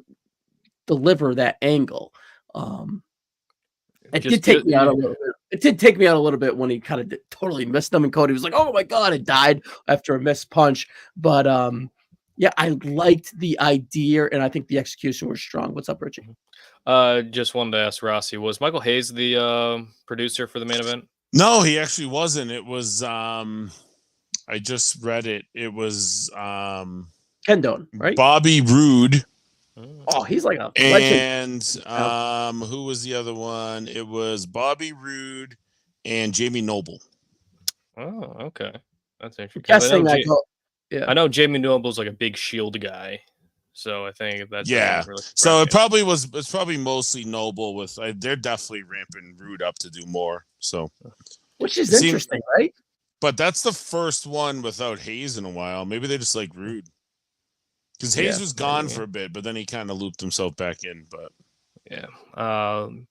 deliver that angle. It did take me out a little bit. It did take me out a little bit when he kind of totally missed them, and Cody was like, "Oh my god!" It died after a missed punch. But yeah, I liked the idea, and I think the execution was strong. What's up, Richie? Just wanted to ask Rossi, was Michael Hayes the producer for the main event? No, he actually wasn't. It was I just read it. It was Ken Doan, right? Bobby Roode. Oh, he's like a legend. And who was the other one? It was Bobby Roode and Jamie Noble. Oh, okay. That's interesting. Guessing I know Jamie Noble's like a big Shield guy, so I think that's really so it's probably mostly Noble with they're definitely ramping Roode up to do more. So, which is interesting, right? But that's the first one without Hayes in a while. Maybe they just like Roode. Because Hayes was gone for a bit, but then he kind of looped himself back in. But yeah,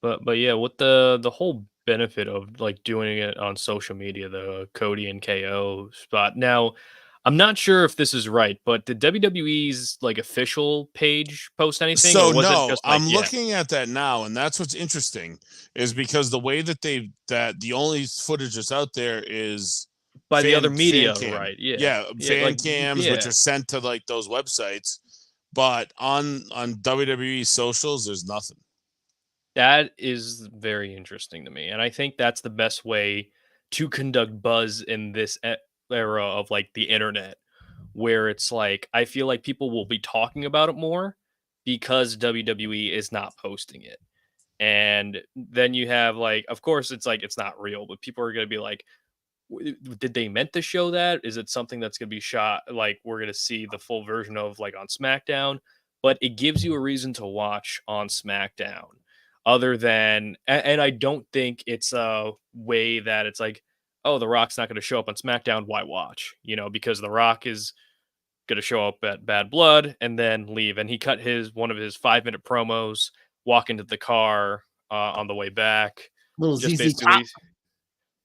but yeah, what the whole benefit of like doing it on social media, the Cody and KO spot. Now, I'm not sure if this is right, but did WWE's like official page post anything? So or was no, it just like, I'm looking at that now, and that's what's interesting is because the way that the only footage that's out there is by the other media, right? Yeah, fan cams, which are sent to like those websites. But on WWE socials, there's nothing. That is very interesting to me, and I think that's the best way to conduct buzz in this era of like the internet, where it's like I feel like people will be talking about it more because WWE is not posting it. And then you have like, of course, it's like it's not real, but people are going to be like, did they meant to show that? Is it something that's going to be shot? Like we're going to see the full version of like on SmackDown, but it gives you a reason to watch on SmackDown other than, and I don't think it's a way that it's like, oh, The Rock's not going to show up on SmackDown. Why watch? Because The Rock is going to show up at Bad Blood and then leave. And he cut one of his 5-minute promos, walk into the car on the way back. Little ZZ Top.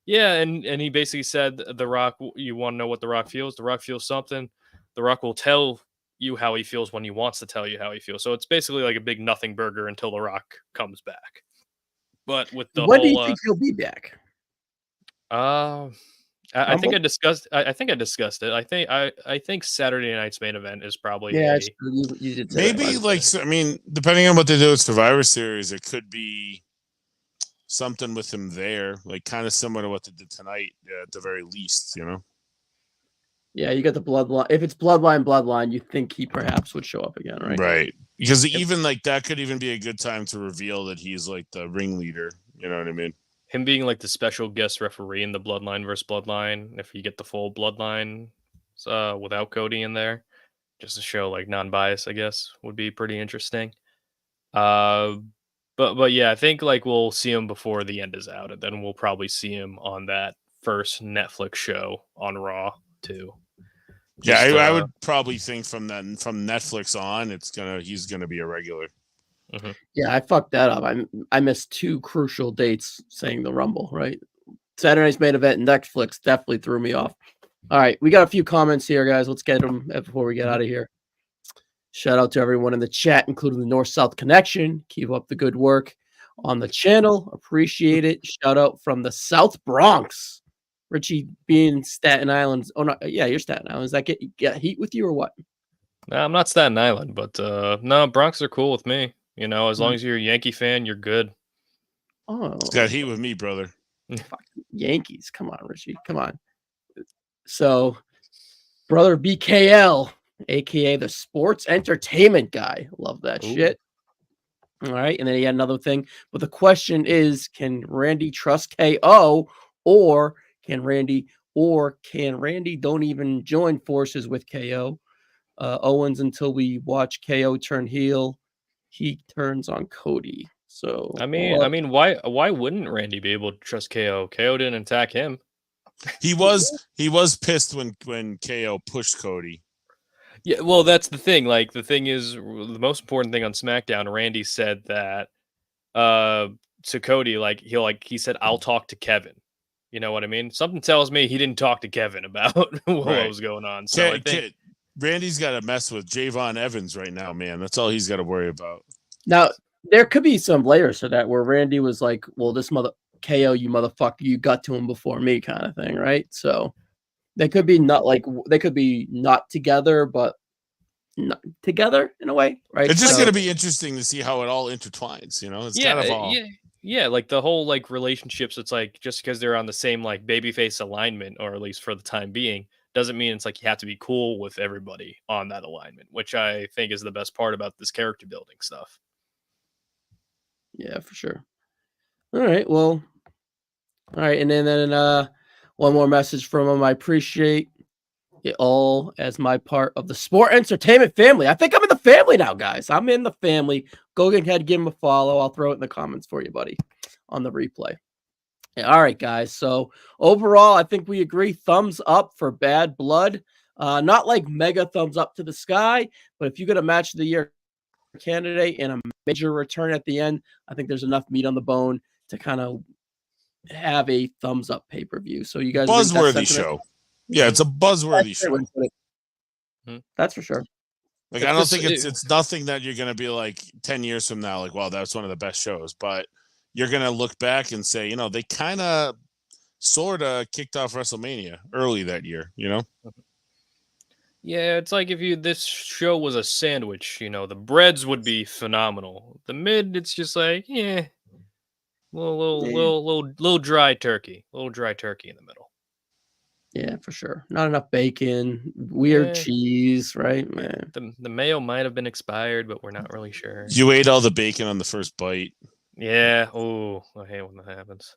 Yeah, and he basically said, The Rock, you want to know what The Rock feels? The Rock feels something. The Rock will tell you how he feels when he wants to tell you how he feels. So it's basically like a big nothing burger until The Rock comes back. But with the When do you whole, think he'll be back? I think I Rumble? discussed. I think I discussed it. I think Saturday night's main event is probably Yeah, a. you did say that. Maybe like I mean, depending on what they do with Survivor Series, it could be something with him there, like kind of similar to what they did tonight, at the very least, you know. Yeah, you got the bloodline. If it's bloodline, you think he perhaps would show up again, right? Right. Because even like that could even be a good time to reveal that he's like the ringleader. You know what I mean? Him being like the special guest referee in the Bloodline versus Bloodline, if you get the full Bloodline without Cody in there, just to show like non-bias, I guess would be pretty interesting. But yeah, I think like we'll see him before the end is out, and then we'll probably see him on that first Netflix show on Raw too. Yeah, I would probably think from Netflix on, he's gonna be a regular. Mm-hmm. Yeah, I fucked that up. I missed 2 crucial dates saying the Rumble, right? Saturday's main event, Netflix definitely threw me off. All right, we got a few comments here, guys. Let's get them before we get out of here. Shout out to everyone in the chat, including the North-South Connection. Keep up the good work on the channel. Appreciate it. Shout out from the South Bronx. Richie being Staten Island. Oh, no, yeah, you're Staten Island. Does that get heat with you or what? Nah, I'm not Staten Island, but no, Bronx are cool with me. You know, as long as you're a Yankee fan, you're good. Oh, it's got heat with me, brother. Yankees. Come on, Richie. Come on. So, brother BKL, aka the sports entertainment guy. Love that shit. All right. And then he had another thing. But the question is, can Randy trust KO or can Randy don't even join forces with KO? Owens until we watch KO turn heel. He turns on Cody. So I mean, why wouldn't Randy be able to trust KO? KO didn't attack him. He was pissed when KO pushed Cody. Yeah, well, that's the thing. Like, the thing is, the most important thing on SmackDown, Randy said that to Cody, like he said, "I'll talk to Kevin." You know what I mean? Something tells me he didn't talk to Kevin about what was going on. So I think Randy's got to mess with Javon Evans right now, man. That's all he's got to worry about. Now, there could be some layers to that where Randy was like, well, this KO, you motherfucker, you got to him before me kind of thing, right? So they could be not together, but not together in a way, right? It's just going to be interesting to see how it all intertwines, you know? It's kind of all... Yeah, like the whole like relationships, it's like just because they're on the same like babyface alignment, or at least for the time being, doesn't mean it's like you have to be cool with everybody on that alignment, which I think is the best part about this character building stuff. Yeah, for sure. All right, well, all right, and then one more message from him. I appreciate it all as my part of the sport entertainment family. I think I'm in the family now, guys. I'm in the family. Go ahead, give him a follow. I'll throw it in the comments for you, buddy, on the replay. Yeah, all right, guys. So overall, I think we agree. Thumbs up for Bad Blood. Not like mega thumbs up to the sky, but if you get a match of the year candidate and a major return at the end, I think there's enough meat on the bone to kind of have a thumbs up pay-per-view. So you guys, buzzworthy show. Yeah, it's a buzzworthy show. That's for sure. Like, I don't think it's nothing that you're going to be like 10 years from now, like, wow, that's one of the best shows. But you're going to look back and say, you know, they kind of sort of kicked off WrestleMania early that year, you know? Yeah, it's like if this show was a sandwich, you know, the breads would be phenomenal. The mid, it's just like, little dry turkey. A little dry turkey in the middle. Yeah, for sure. Not enough bacon, weird cheese, right? Man. The mayo might have been expired, but we're not really sure. You ate all the bacon on the first bite. Yeah. Oh, I hate when that happens.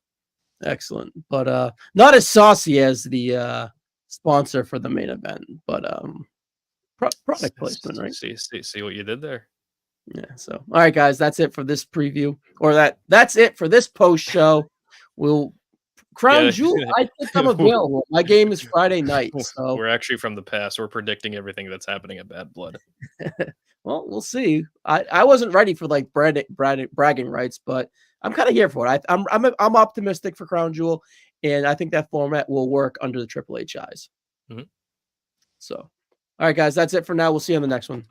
Excellent. But not as saucy as the sponsor for the main event, but product placement, right? See what you did there. Yeah. So, all right, guys, that's it for this preview, or that's it for this post show. We'll Crown Jewel. I think I'm available. My game is Friday night. So we're actually from the past. We're predicting everything that's happening at Bad Blood. Well, we'll see. I wasn't ready for like bragging rights, but I'm kind of here for it. I'm optimistic for Crown Jewel, and I think that format will work under the Triple H eyes. Mm-hmm. So, All right, guys, that's it for now. We'll see you on the next one.